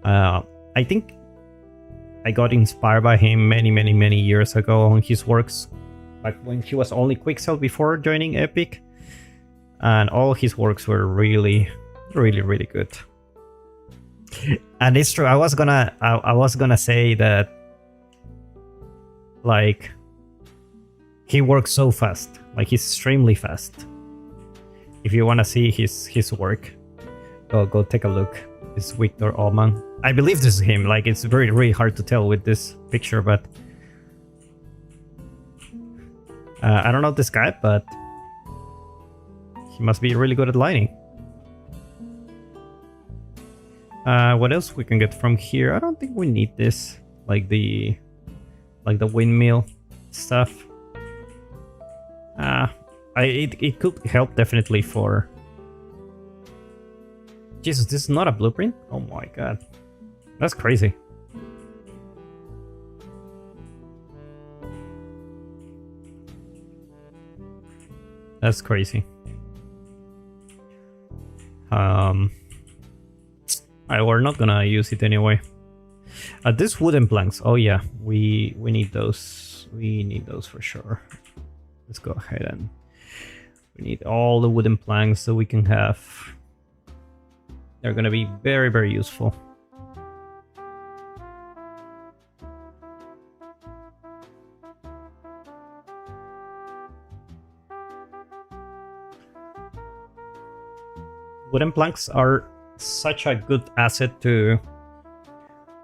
I think I got inspired by him many years ago on his works, like when he was only Quixel before joining Epic, and all his works were really good. And it's true. I was gonna say that, like, he works so fast. Like, he's extremely fast. If you want to see his work, go take a look. It's Victor Ullman. I believe this is him. Like, it's really hard to tell with this picture, but I don't know this guy, but he must be really good at lighting. What else we can get from here? I don't think we need this, like the windmill stuff. It could help definitely for. Jesus, this is not a blueprint? Oh my god. That's crazy. That's crazy. We're not gonna use it anyway. These wooden planks. Oh yeah, we need those. We need those for sure. Let's go ahead and we need all the wooden planks so we can have. They're gonna be very useful. Wooden planks are such a good asset to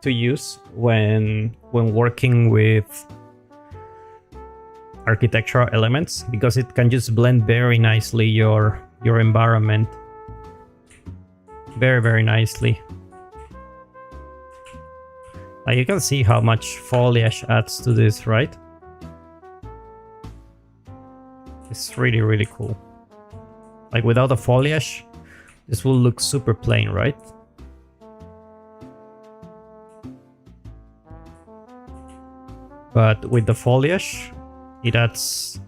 use when working with architectural elements, because it can just blend very nicely your environment very nicely. Like, you can see how much foliage adds to this, right? It's really cool. Like, without the foliage, this will look super plain, right? But with the foliage, it adds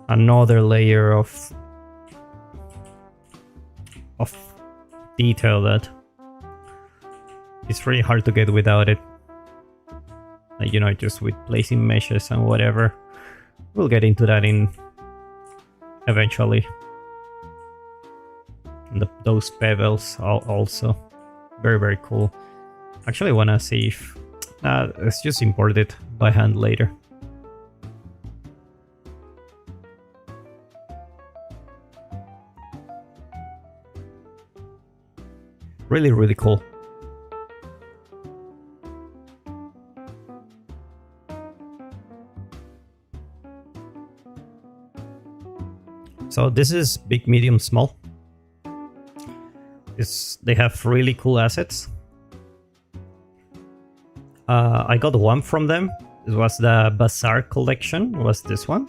another layer of detail that it's really hard to get without it. Like, you know, just with placing meshes and whatever. We'll get into that eventually. And those pebbles also very cool. Actually, I wanna see if let's just import it by hand later. Really cool. So this is big, medium, small. They have really cool assets. I got one from them. It was the Bazaar collection. It was this one.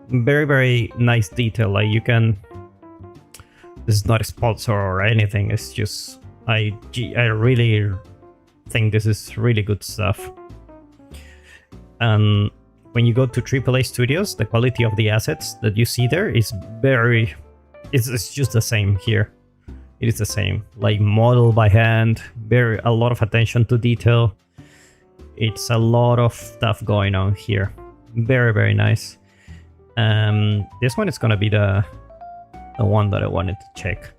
Very nice detail. Like, you can. This is not a sponsor or anything. It's just I really think this is really good stuff. And when you go to AAA studios, the quality of the assets that you see there is it's just the same here. It is the same, like model by hand, a lot of attention to detail. It's a lot of stuff going on here. Very nice. This one is gonna be the one that I wanted to check.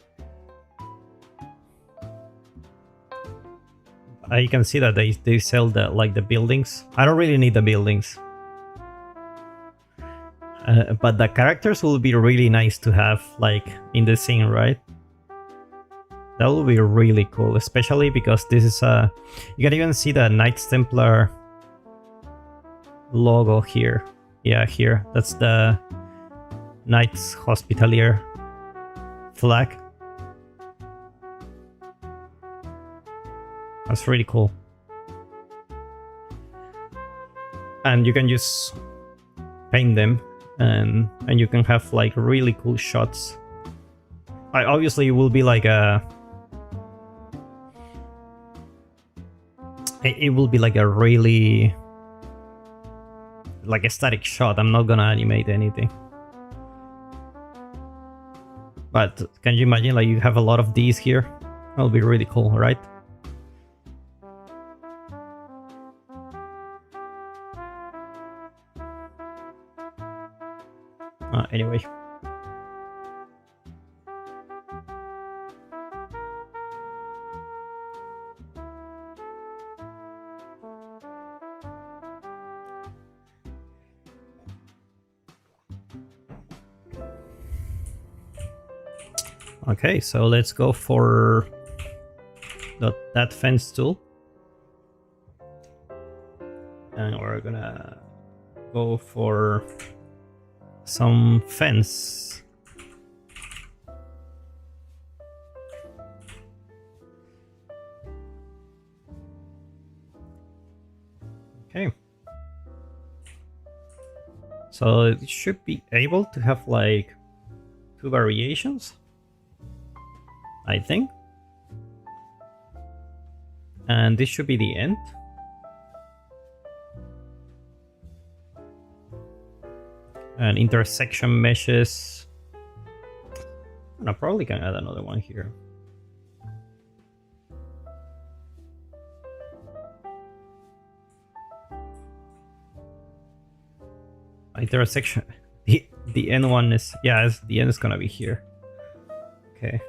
you can see that they sell the the buildings. I don't really need the buildings. But the characters will be really nice to have like in the scene, right? That will be really cool, especially because this is you can even see the Knights Templar logo here. Yeah, here. That's the Knights Hospitalier flag. That's really cool. And you can just paint them and you can have like really cool shots. Obviously it will be like it will be like a really like a static shot. I'm not gonna animate anything. But can you imagine like you have a lot of these here? That'll be really cool, right? Anyway. Okay, so let's go for that fence tool. And we're gonna go for some fence. Okay. So it should be able to have like 2 variations, I think. And this should be the end. And intersection meshes. And I probably can add another one here. Intersection. The end one is, yeah, the end is gonna be here. Okay.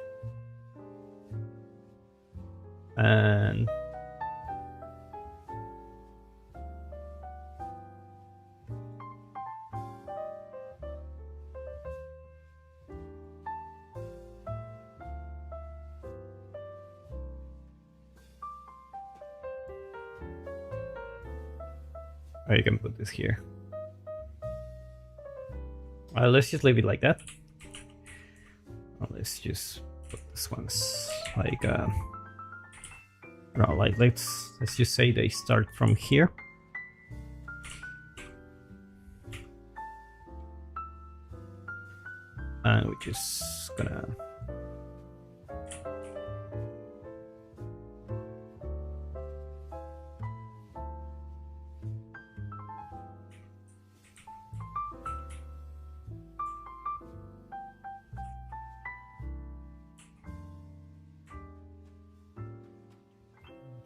And oh, you can put this here. Let's just leave it like that. Let's just put this one's like no, like let's just say they start from here. And we're just gonna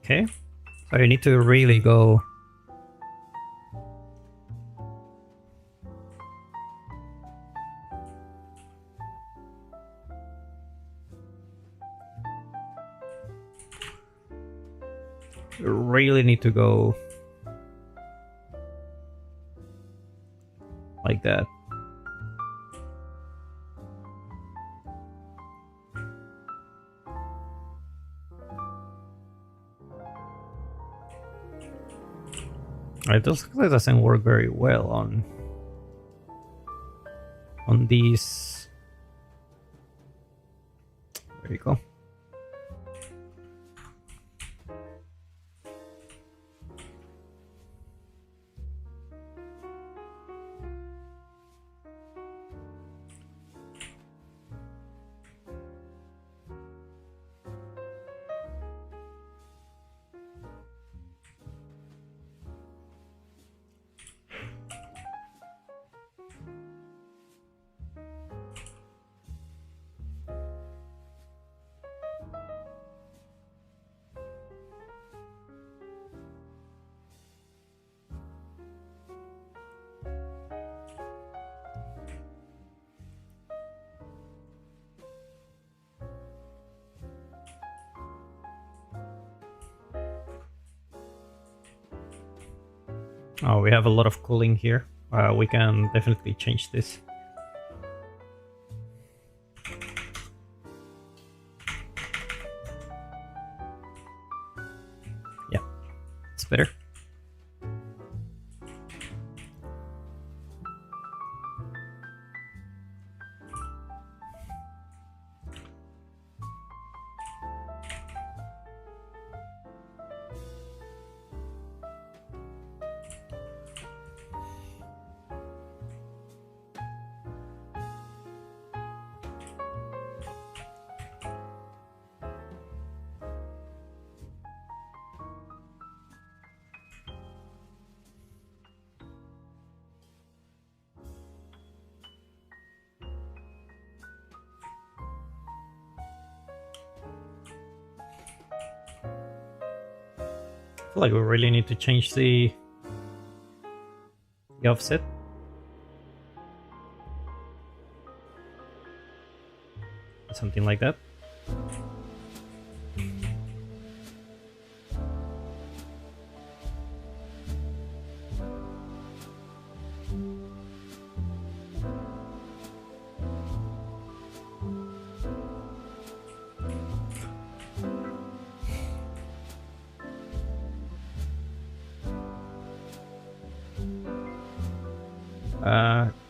okay, so you need to really go like that. It doesn't work very well on these. There you go. Oh, we have a lot of cooling here. We can definitely change this. Yeah, it's better. I feel like we really need to change the offset. Something like that.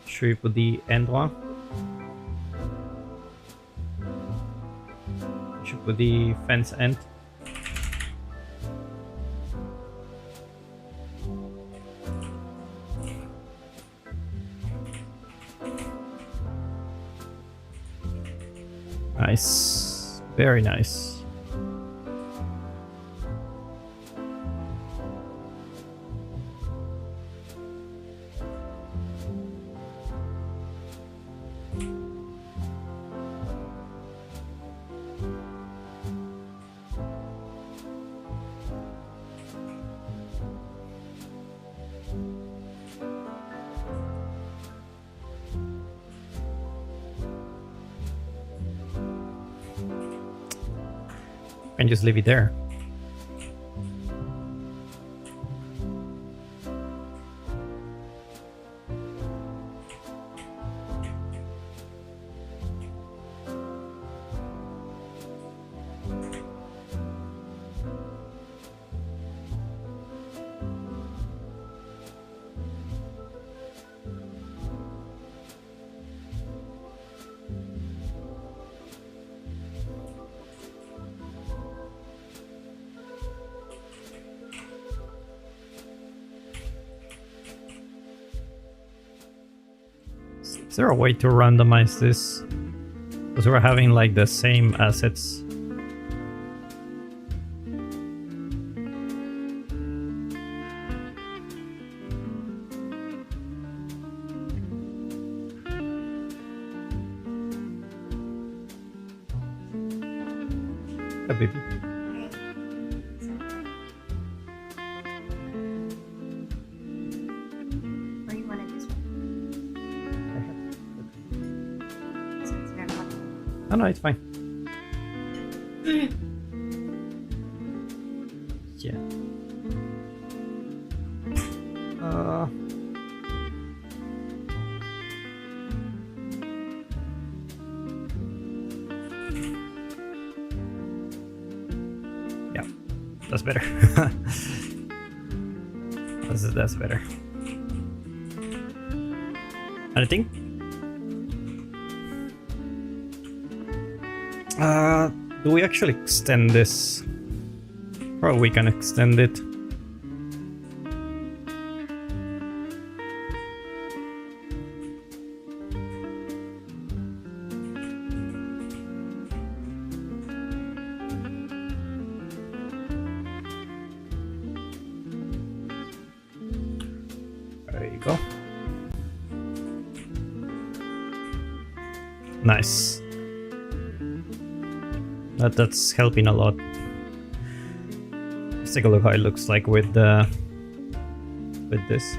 Should we put the end one? Should put the fence end. Nice, very nice. And just leave it there. Is there a way to randomize this? Because we're having like the same assets. Baby. Or you wanted this one? Since you're not talking. Oh no, it's fine. Yeah. Yeah, that's better. That's better. And I think do we actually extend this? Or we can extend it. There you go. Nice. That's helping a lot. Let's take a look how it looks like with this.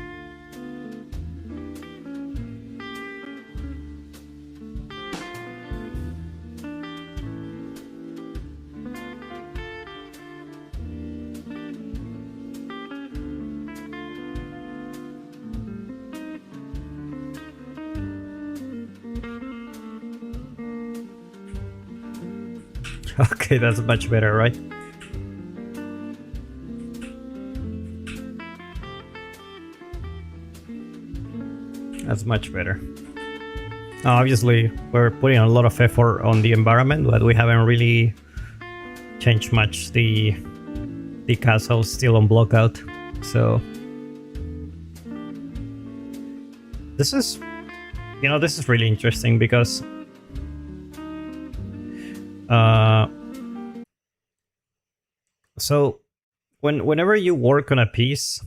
Okay, that's much better, right? That's much better. Obviously, we're putting a lot of effort on the environment, but we haven't really changed much. The castle still on blockout, so this is, this is really interesting because so whenever you work on a piece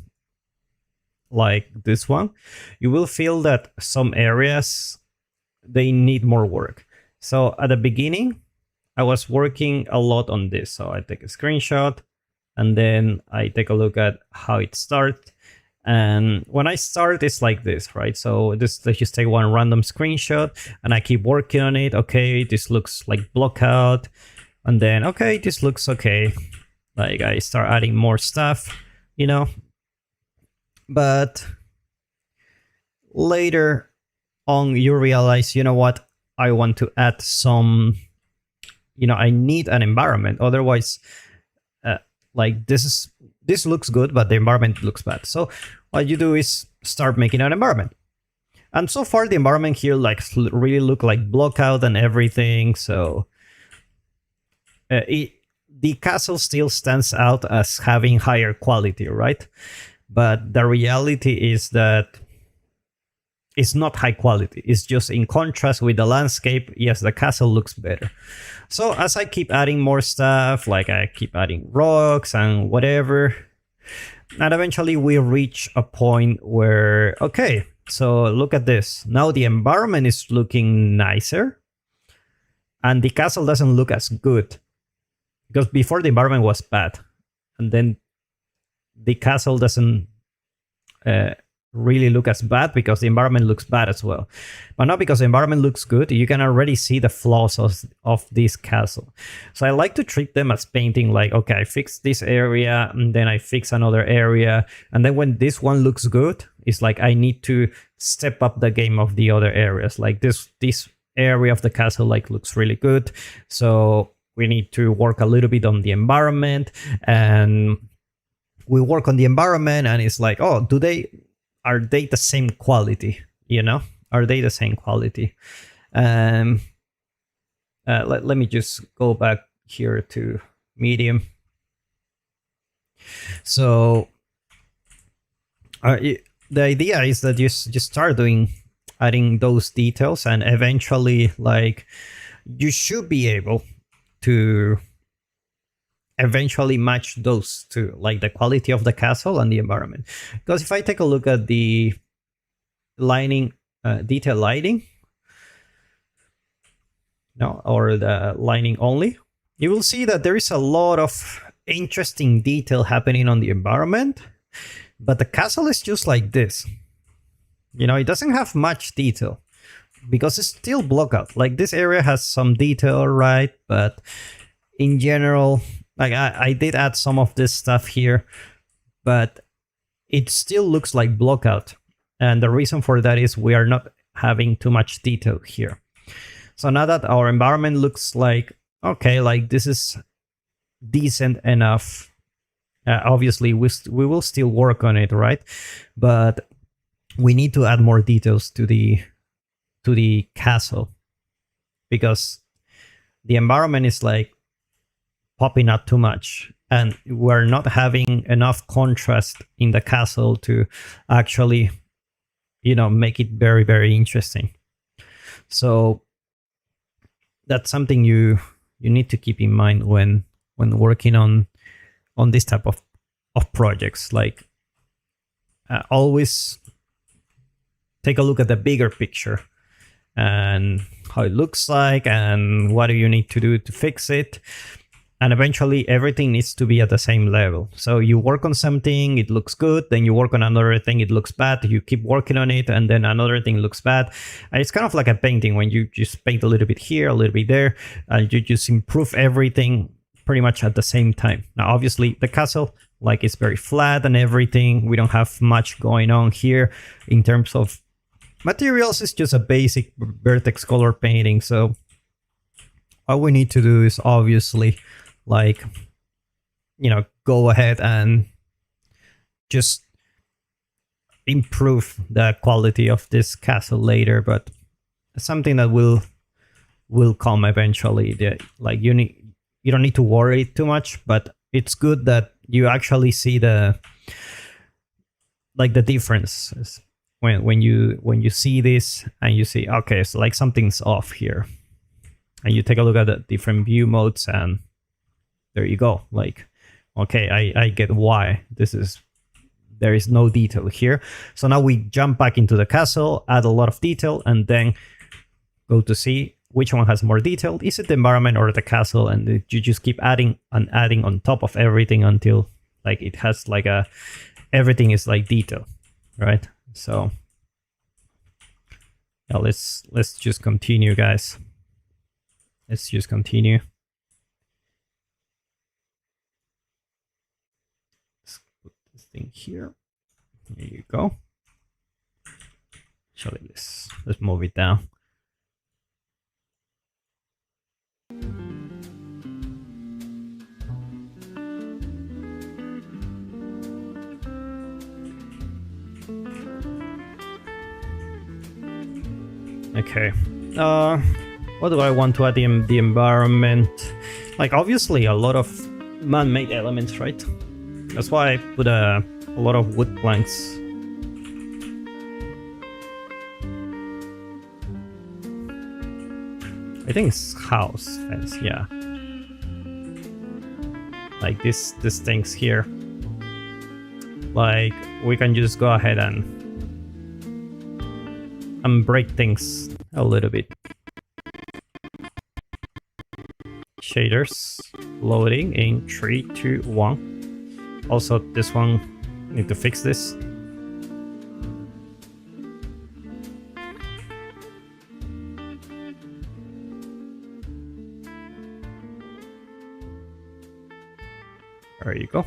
like this one, you will feel that some areas, they need more work. So at the beginning, I was working a lot on this. So I take a screenshot and then I take a look at how it starts. And when I start, it's like this, right? So let's just take one random screenshot and I keep working on it. Okay, this looks like blockout. And then, okay, this looks okay. Like I start adding more stuff, But later on, you realize, what? I want to add some, I need an environment. Otherwise, like this looks good, but the environment looks bad. So what you do is start making an environment. And so far, the environment here really look like blockout and everything. So the castle still stands out as having higher quality, right? But the reality is that it's not high quality. It's just in contrast with the landscape. Yes, the castle looks better. So as I keep adding more stuff, like I keep adding rocks and whatever, and eventually we reach a point where, okay, so look at this. Now the environment is looking nicer and the castle doesn't look as good, because before the environment was bad, and then the castle doesn't really look as bad because the environment looks bad as well. But not because the environment looks good, you can already see the flaws of this castle. So I like to treat them as painting, like, okay, I fix this area and then I fix another area. And then when this one looks good, it's like I need to step up the game of the other areas. Like this area of the castle looks really good. So we need to work a little bit on the environment, and we work on the environment and it's like, oh, are they the same quality? Are they the same quality? Let me just go back here to medium. So the idea is that you just start adding those details, and eventually, you should be able to eventually match those two, like the quality of the castle and the environment. Because if I take a look at the lighting, detail lighting, or the lighting only, you will see that there is a lot of interesting detail happening on the environment, but the castle is just like this. It doesn't have much detail because it's still blockout. Like this area has some detail, right? But in general, like I did add some of this stuff here, but it still looks like blockout. And the reason for that is we are not having too much detail here. So now that our environment looks like, okay, like this is decent enough, obviously we will still work on it, right? But we need to add more details to the castle, because the environment is like popping up too much, and we're not having enough contrast in the castle to actually, make it very, very interesting. So that's something you need to keep in mind when working on this type of projects. Like always take a look at the bigger picture and how it looks like and what do you need to do to fix it. And eventually everything needs to be at the same level. So you work on something, it looks good, then you work on another thing, it looks bad, you keep working on it, and then another thing looks bad. And it's kind of like a painting when you just paint a little bit here, a little bit there, and you just improve everything pretty much at the same time. Now, obviously the castle, like, it's very flat and everything. We don't have much going on here in terms of materials. It's just a basic vertex color painting. So all we need to do is obviously, like, go ahead and just improve the quality of this castle later, but something that will come eventually. Like, you don't need to worry too much, but it's good that you actually see the differences when you see this and you see, okay, so like something's off here, and you take a look at the different view modes, and there you go. Like, okay, I get why there is no detail here. So now we jump back into the castle, add a lot of detail, and then go to see which one has more detail. Is it the environment or the castle? And you just keep adding and adding on top of everything until like it has like everything is like detail, right? So yeah, let's just continue, guys. Let's just continue. Let's put this thing here. There you go. Actually, let's move it down. Okay. What do I want to add in the environment? Like, obviously a lot of man-made elements, right? That's why I put a lot of wood planks. I think it's house fence, yeah. Like this things here. Like, we can just go ahead and break things a little bit. Shaders loading in 3, 2, 1. Also, this one, need to fix this. There you go.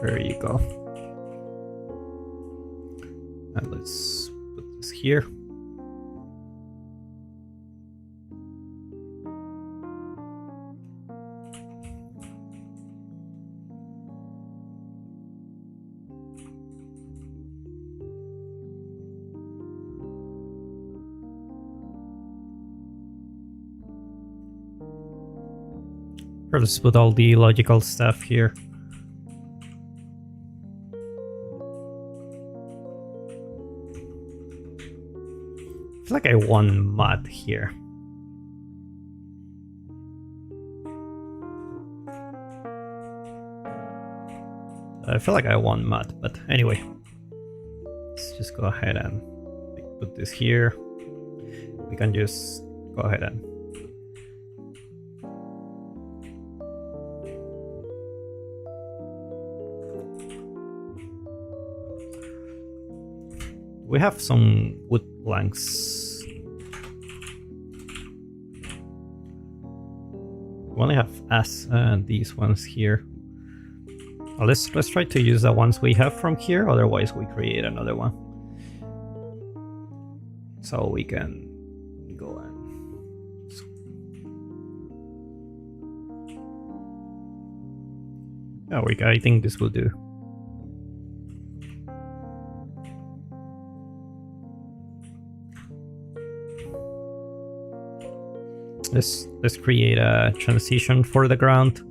There you go. And let's put this here. Or let's put all the logical stuff here. I feel like I want mud here. I feel like I want mud, but anyway. Let's just go ahead and put this here. We can just go ahead and we have some wood planks. We only have these ones here. Well, let's try to use the ones we have from here. Otherwise, we create another one. So we can go and I think this will do. Let's create a transition for the ground.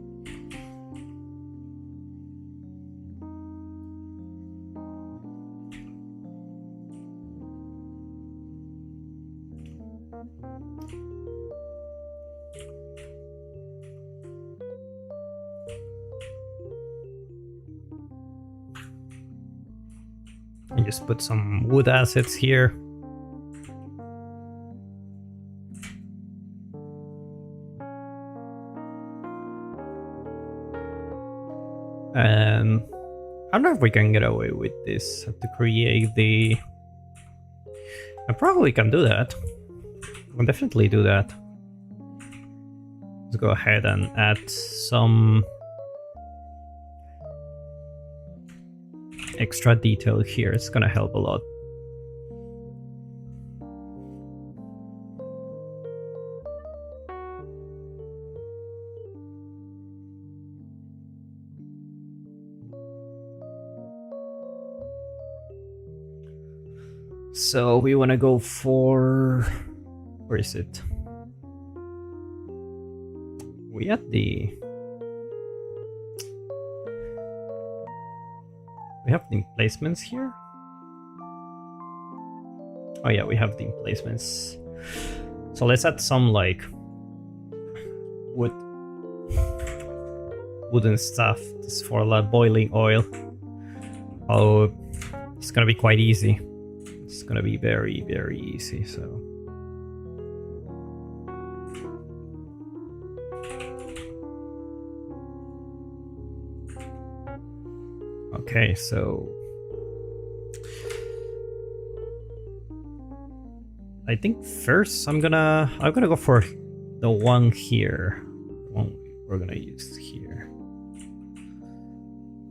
And just put some wood assets here. I don't know if we can get away with this to create the I probably can do that. I can definitely do that. Let's go ahead and add some extra detail here. It's gonna help a lot. So we want to go for, where is it? We had the, we have the emplacements here. Oh yeah, we have the emplacements. So let's add some like wooden stuff just for like boiling oil. Oh, it's gonna be quite easy. It's gonna be very, very easy, so. Okay, so I think first I'm gonna go for the one here. The one we're gonna use here.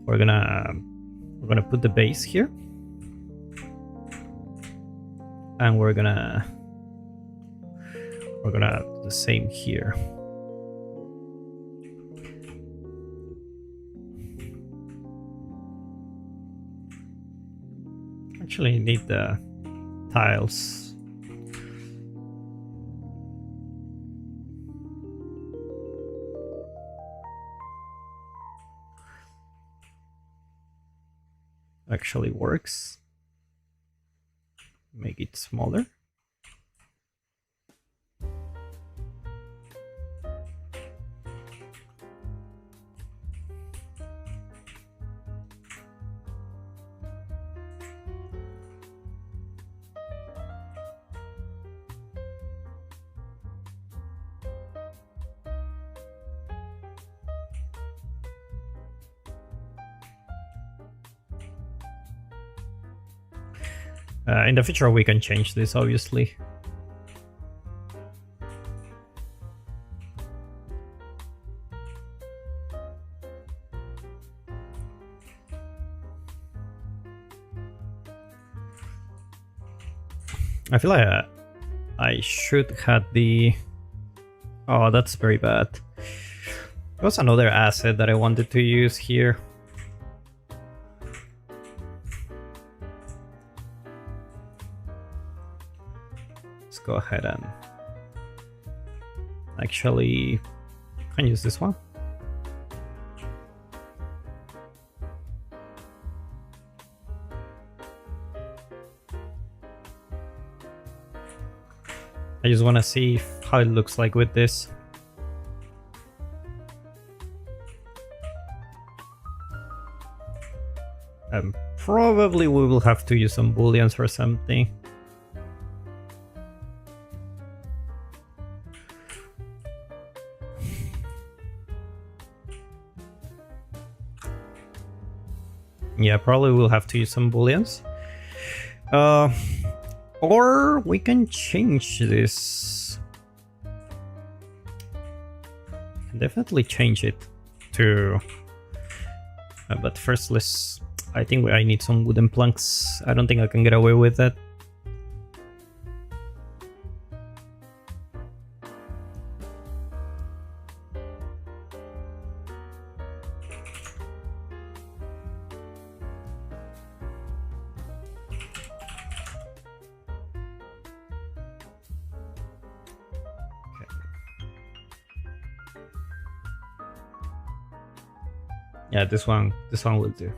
We're gonna put the base here. And we're gonna do the same here. Actually need the tiles. Actually works. Make it smaller. In the future, we can change this, obviously. I feel like I should have the... Oh, that's very bad. There was another asset that I wanted to use here. Let's go ahead and actually can use this one. I just want to see how it looks like with this. Probably we will have to use some booleans or something. Yeah, probably we'll have to use some booleans. Or we can change this. Definitely change it to... but first let's... I think I need some wooden planks. I don't think I can get away with that. Yeah, this one will do.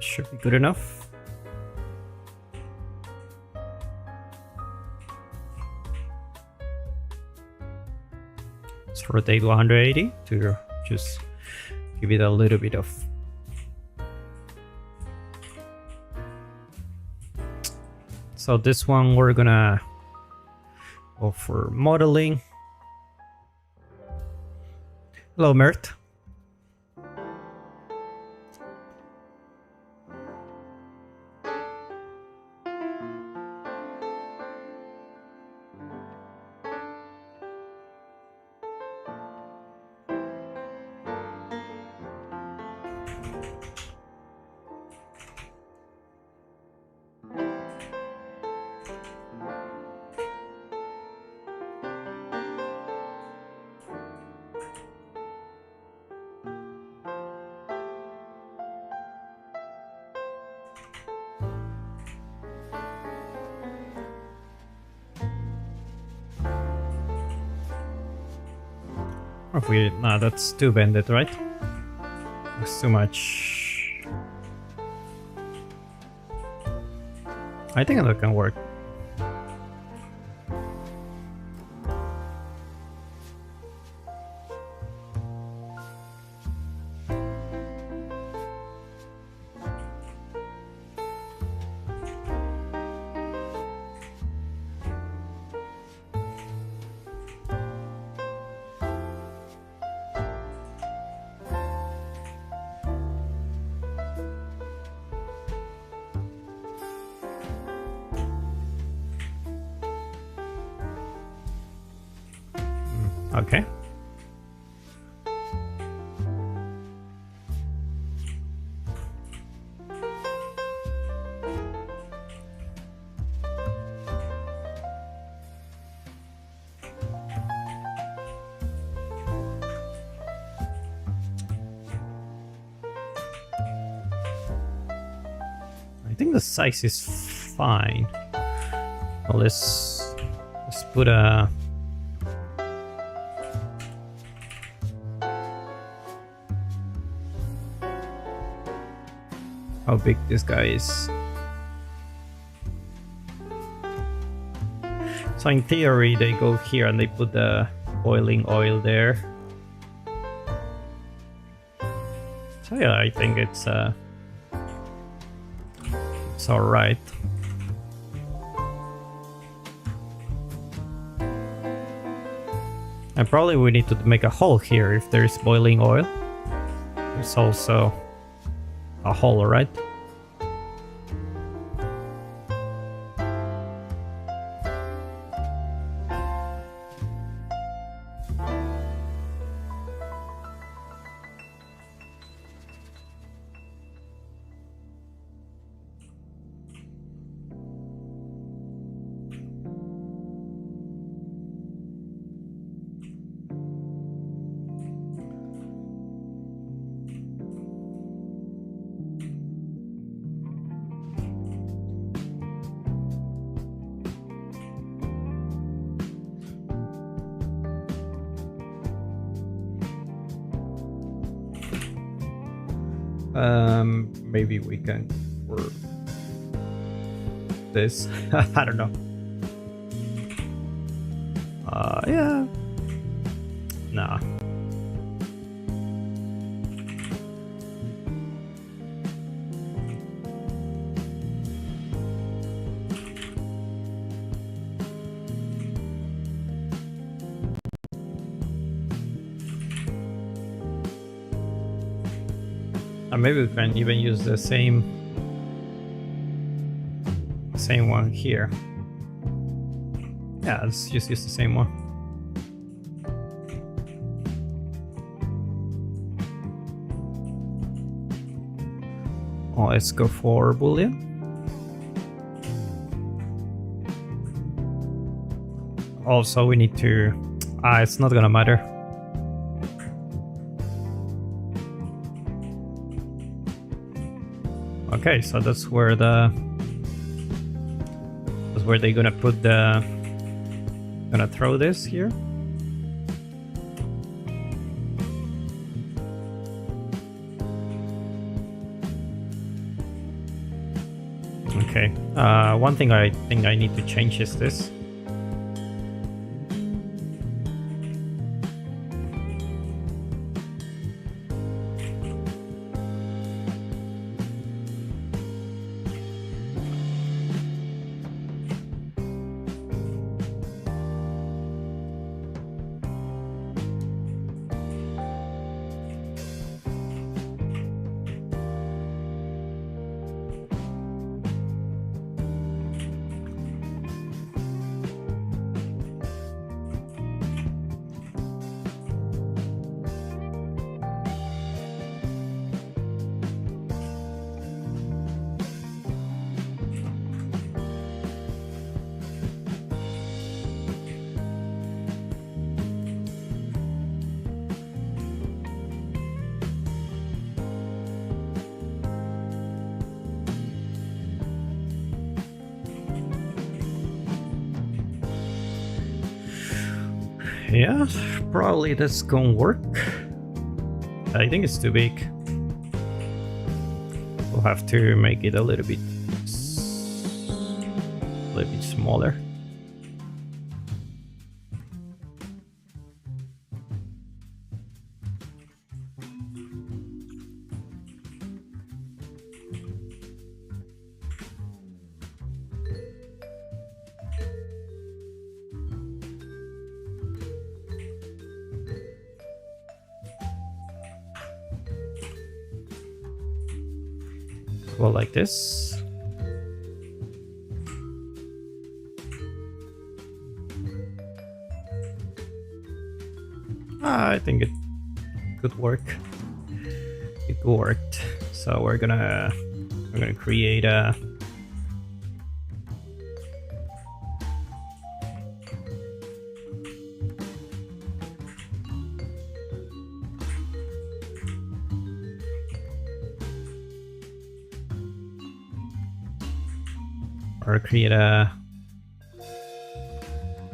Should be good enough. Let's rotate 180 to just give it a little bit of so this one we're gonna go for modeling. Hello, Mert. If we, nah, that's too bended, right? That's too much. I think that can work. Okay. I think the size is fine. Well, let's put a how big this guy is. So in theory they go here and they put the boiling oil there. So yeah, I think it's alright. And probably we need to make a hole here if there is boiling oil. There's also a hole, right? Maybe we can work this. I don't know. Yeah. Nah. Maybe we can even use the same one here. Yeah, let's just use the same one. Oh, let's go for Boolean. Also, we need to... it's not gonna matter. Okay, so that's where they're gonna put the... Gonna throw this here. Okay. One thing I think I need to change is this. Yeah, probably that's gonna work. I think it's too big. We'll have to make it a little bit smaller. Well, like this. I think it could work. It worked. So we're gonna create a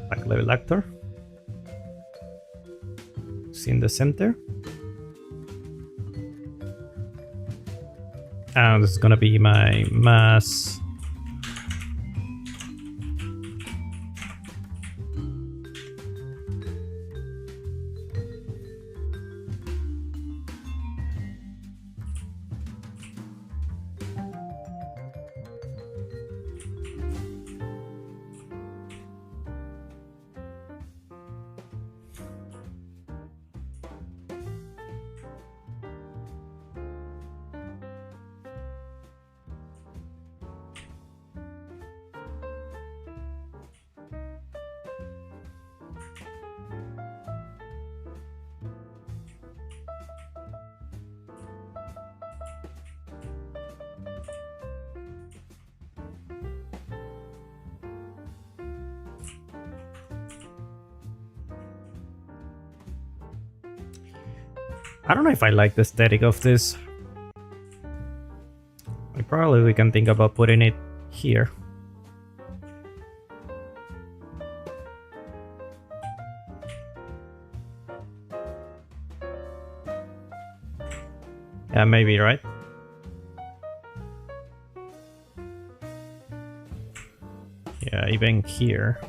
back level actor. It's in the center. And this is gonna be my mass. I don't know if I like the aesthetic of this. Probably we can think about putting it here. Yeah, maybe, right? Yeah, even here.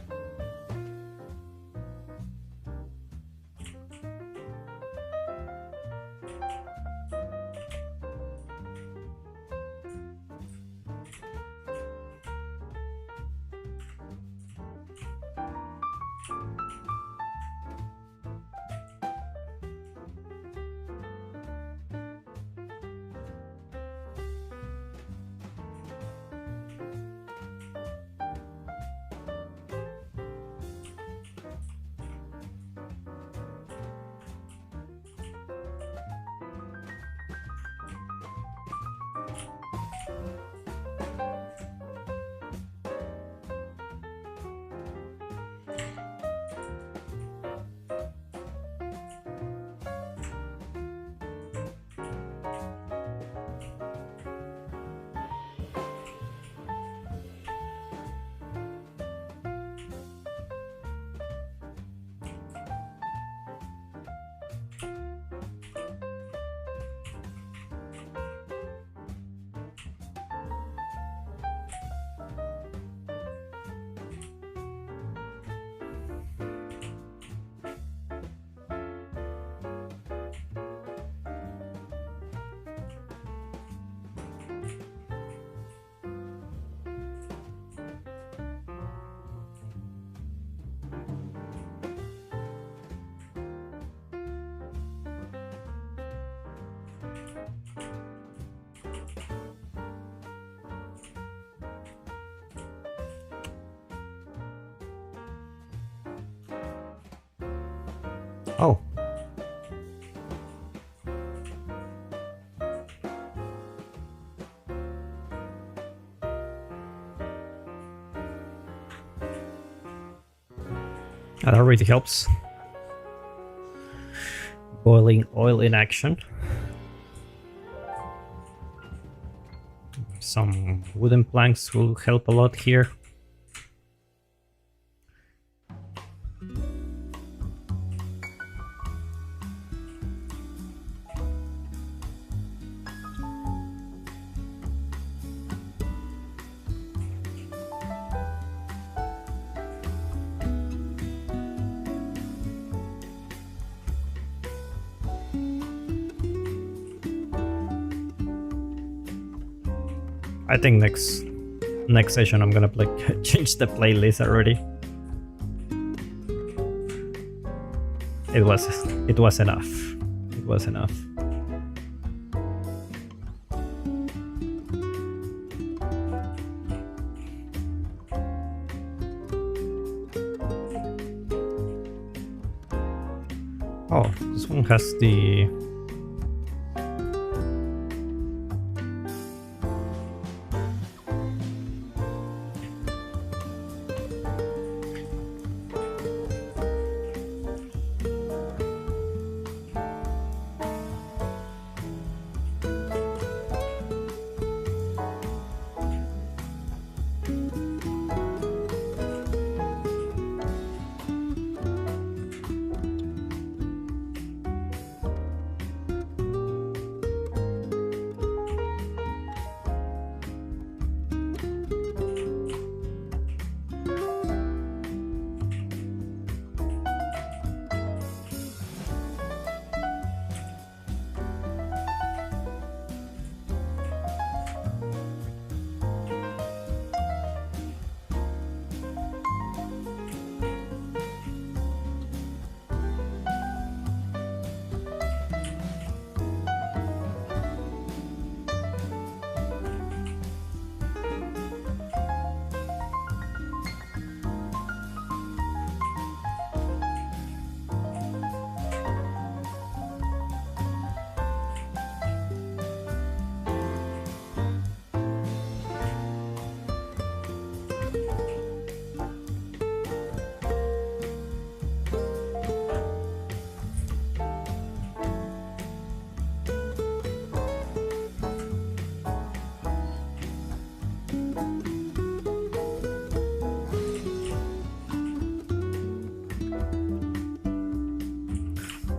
Oh. That already helps. Boiling oil in action. Some wooden planks will help a lot here. I think next session I'm gonna change the playlist already. It was enough. It was enough. Oh, this one has the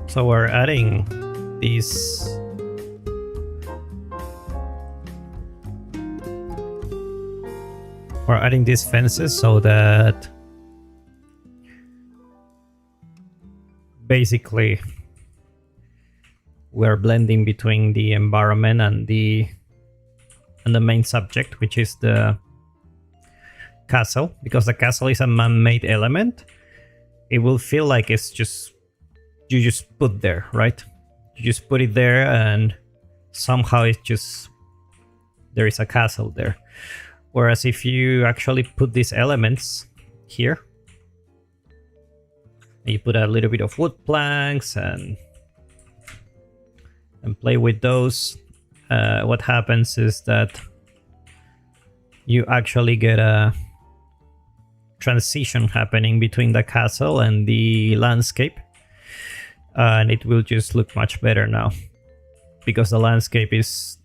So we're adding these fences so that basically we're blending between the environment and the main subject, which is the castle. Because the castle is a man-made element, it will feel like it's just you just put there, right? You just put it there and somehow it's just there is a castle there. Whereas if you actually put these elements here, you put a little bit of wood planks and play with those, what happens is that you actually get a transition happening between the castle and the landscape. And it will just look much better now because the landscape is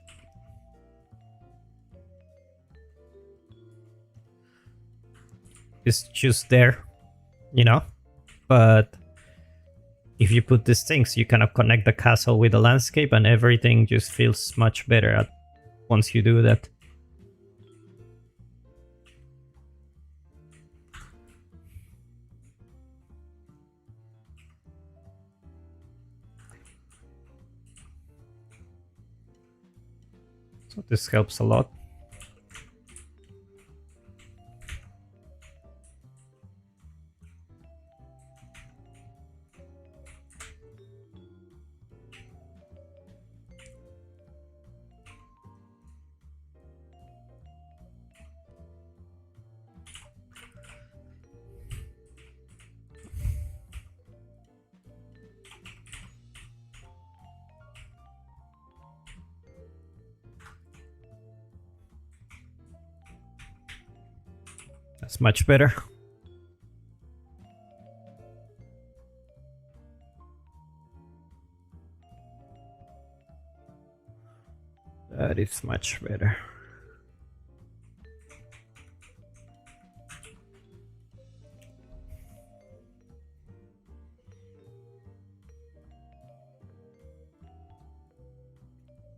just there, you know. But if you put these things, you kind of connect the castle with the landscape and everything just feels much better once you do that. So this helps a lot. That's much better. That is much better.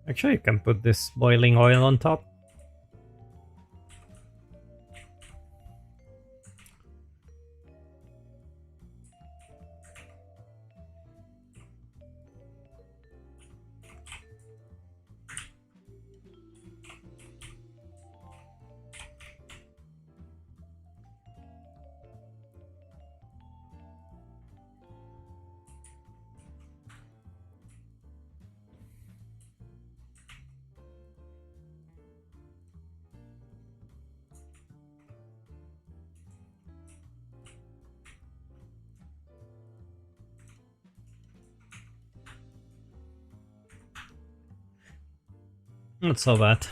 Actually, you can put this boiling oil on top. Not so bad.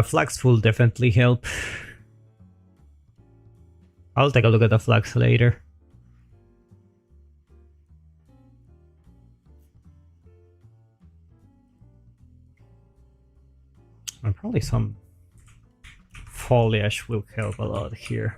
Flax will definitely help. I'll take a look at the flax later. And probably some foliage will help a lot here.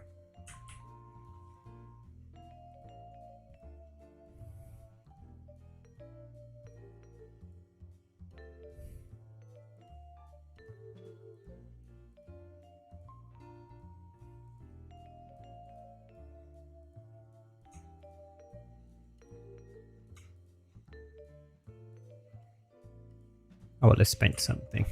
Oh, let's paint something.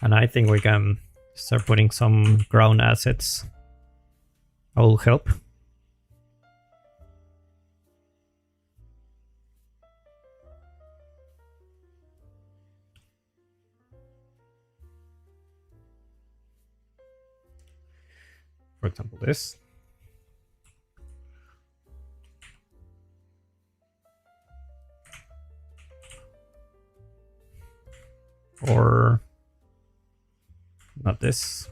And I think we can start putting some ground assets. That will help. For example, this. Or not this.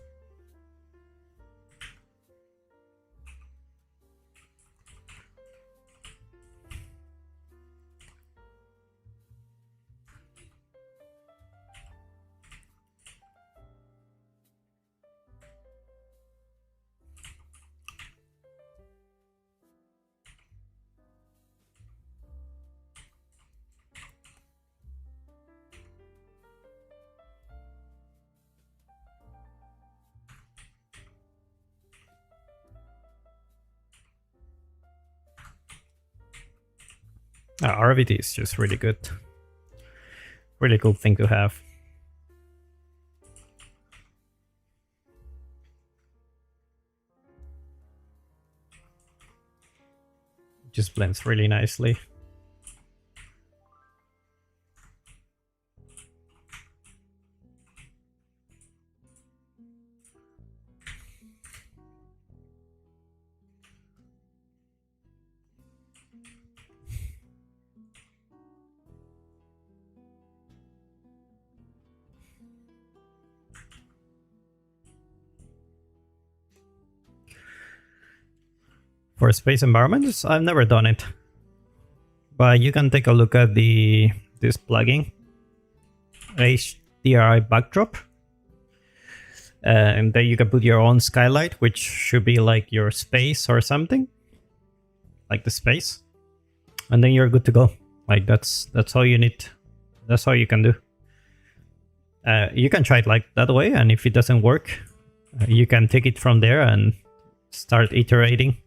RVD is just really good. Really cool thing to have. just blends really nicely. For space environments, I've never done it. But you can take a look at this plugin, HDRI backdrop. And then you can put your own skylight, which should be like your space or something. Like the space. And then you're good to go. Like that's all you need. That's all you can do. You can try it like that way, and if it doesn't work, you can take it from there and start iterating.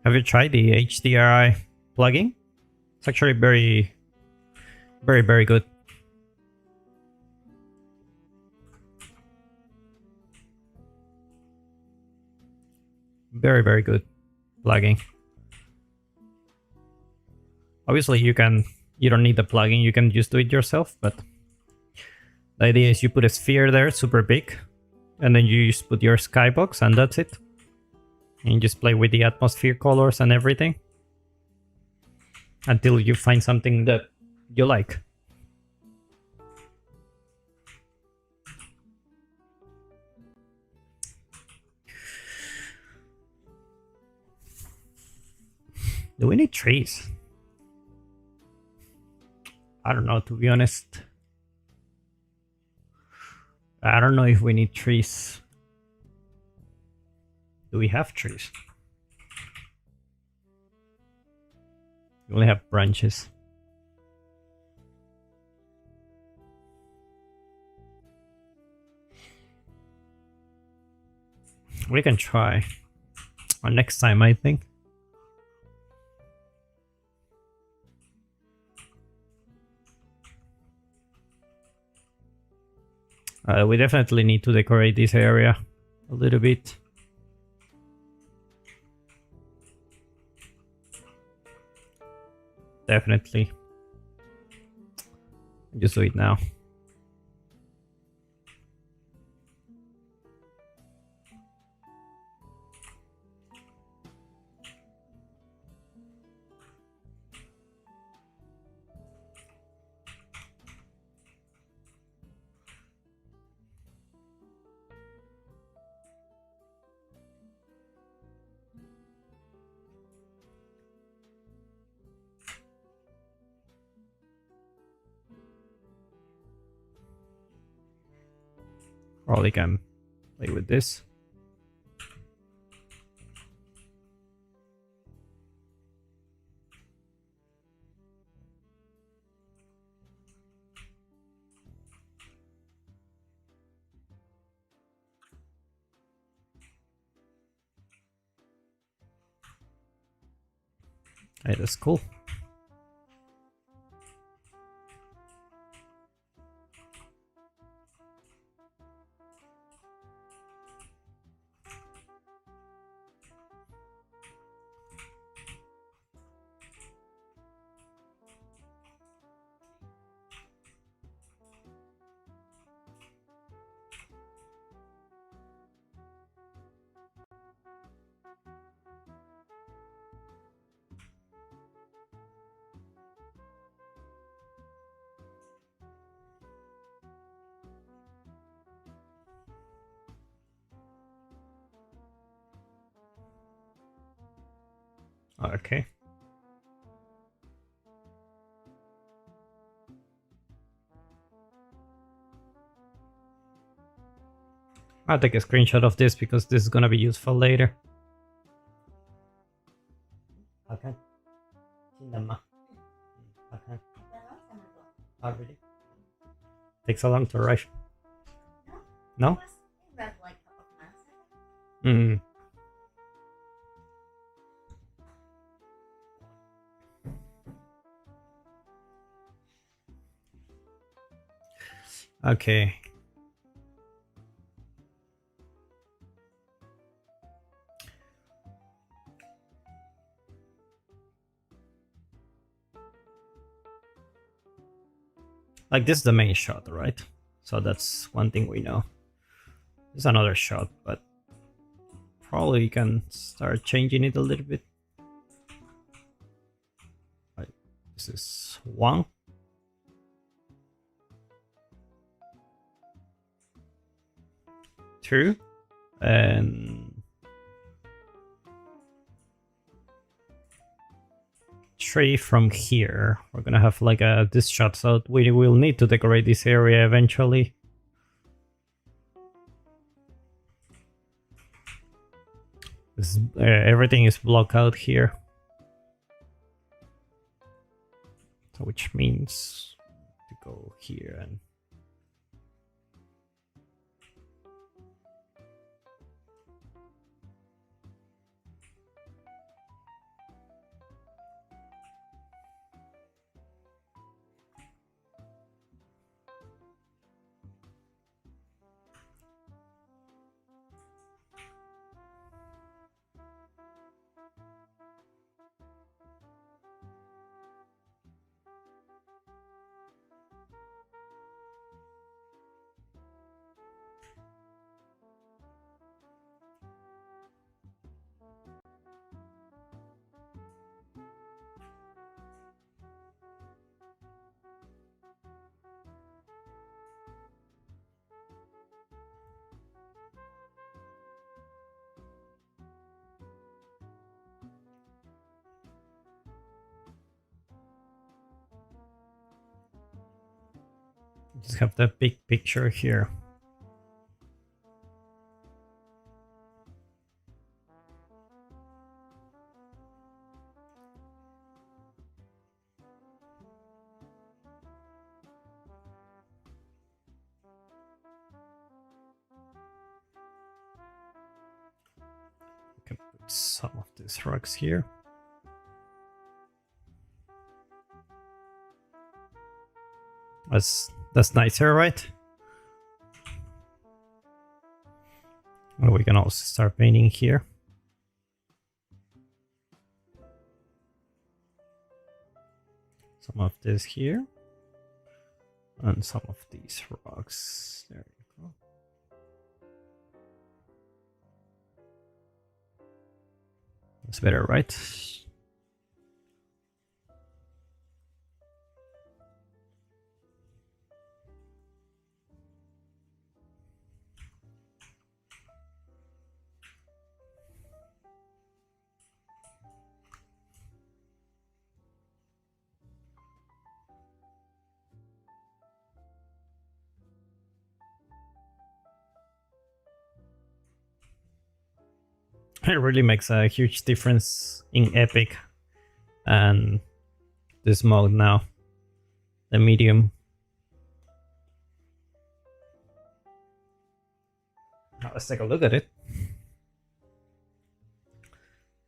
Have you tried the HDRI plugin? It's actually very, very, very good. Very, very good plugin. Obviously, you don't need the plugin, you can just do it yourself, but the idea is you put a sphere there, super big, and then you just put your skybox, and that's it. And you just play with the atmosphere colors and everything until you find something that you like. Do we need trees? I don't know, to be honest. I don't know if we need trees. Do we have trees? We only have branches. We can try. Or next time, I think. We definitely need to decorate this area a little bit. Definitely. Just do it now. Probably can play with this. Hey, that's cool. Okay. I'll take a screenshot of this because this is gonna be useful later. Okay. Okay. Oh, really? Takes so long to rush. No? Mm. Okay. Like this is the main shot, right? So that's one thing we know. There's another shot, but probably you can start changing it a little bit. Right. This is 1. 2. And 3 from here. We're gonna have like this shot, so we will need to decorate this area eventually. Everything is blocked out here, so which means to go here and just have the big picture here. We can put some of these rocks here. That's nicer, right? Well, we can also start painting here. Some of this here. And some of these rocks. There you go. That's better, right? It really makes a huge difference in Epic and this mode now, the medium. Now let's take a look at it.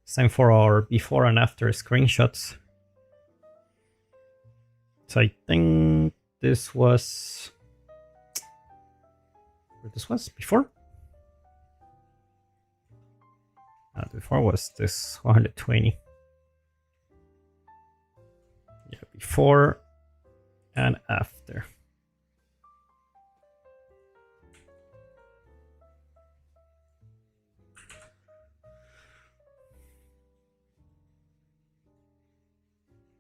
It's time for our before and after screenshots. So I think this was before. Before was this 120. Yeah, before and after.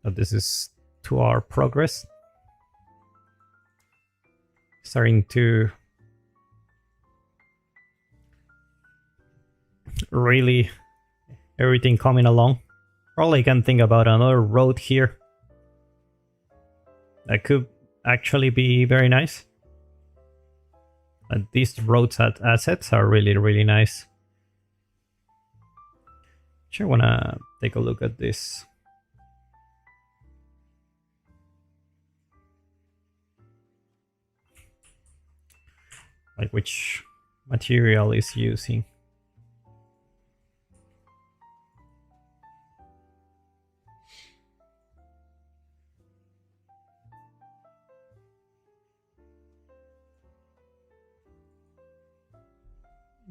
So this is to our progress. Starting to really everything coming along. Probably can think about another road here. That could actually be very nice. And these roads assets are really, really nice. Sure wanna take a look at this. Like which material is using.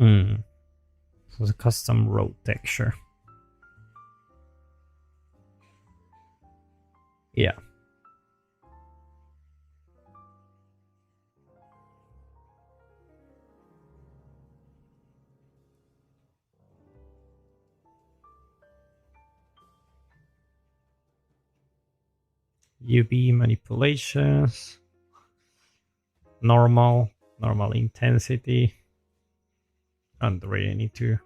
So it's a custom road texture. Yeah. UV manipulations. Normal intensity. Don't really need to.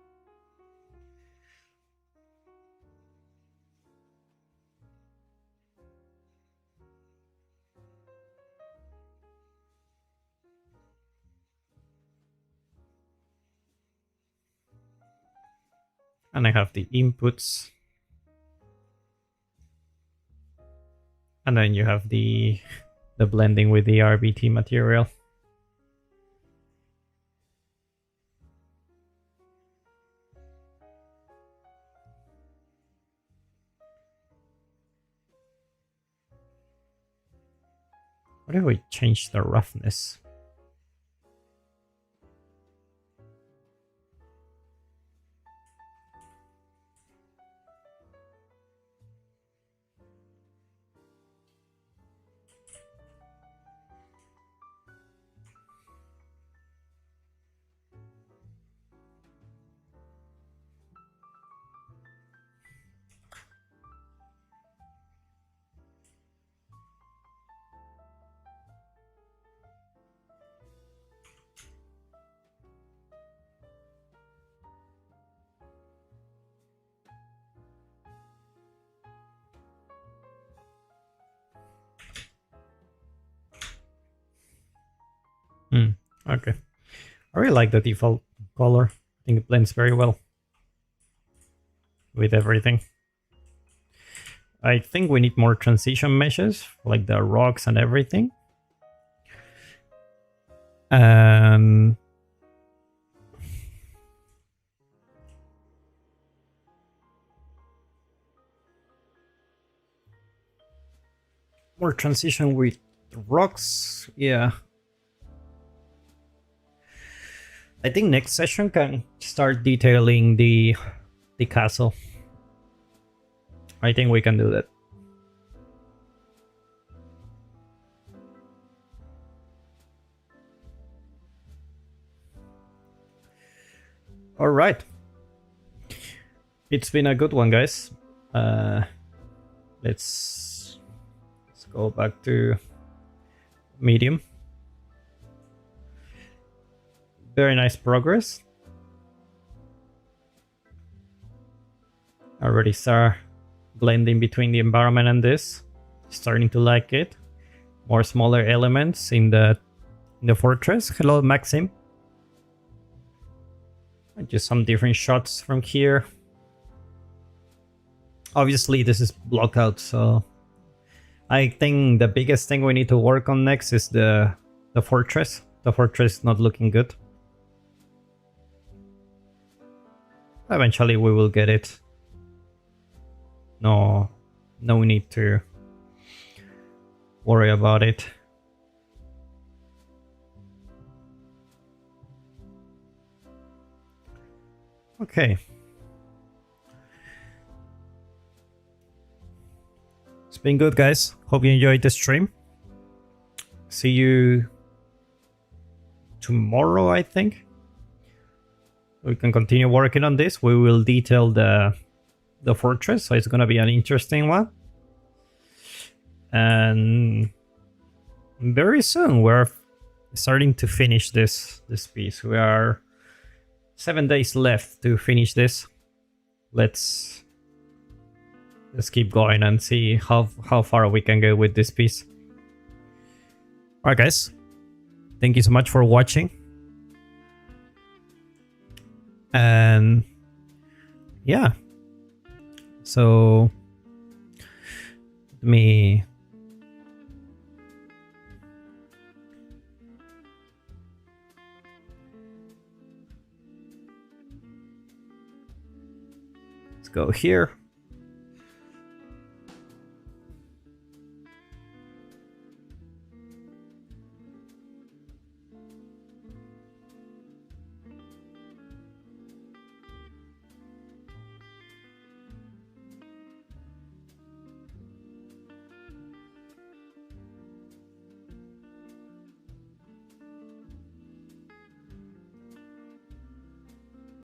And I have the inputs. And then you have the blending with the RBT material. What if we change the roughness? Okay. I really like the default color. I think it blends very well with everything. I think we need more transition meshes, like the rocks and everything. And more transition with rocks. Yeah. I think next session can start detailing the castle. I think we can do that. All right. It's been a good one, guys. Let's go back to medium. Very nice progress. Already start blending between the environment and this. Starting to like it. More smaller elements in the fortress. Hello, Maxim. Just some different shots from here. Obviously, this is block out, so I think the biggest thing we need to work on next is the fortress. The fortress is not looking good. Eventually, we will get it. No need to worry about it. Okay. It's been good, guys. Hope you enjoyed the stream. See you tomorrow, I think. We can continue working on this. We will detail the fortress, so it's gonna be an interesting one. And very soon we're starting to finish this piece. We are 7 days left to finish this. Let's keep going and see how far we can go with this piece. Alright, guys. Thank you so much for watching. And yeah. So let me go here.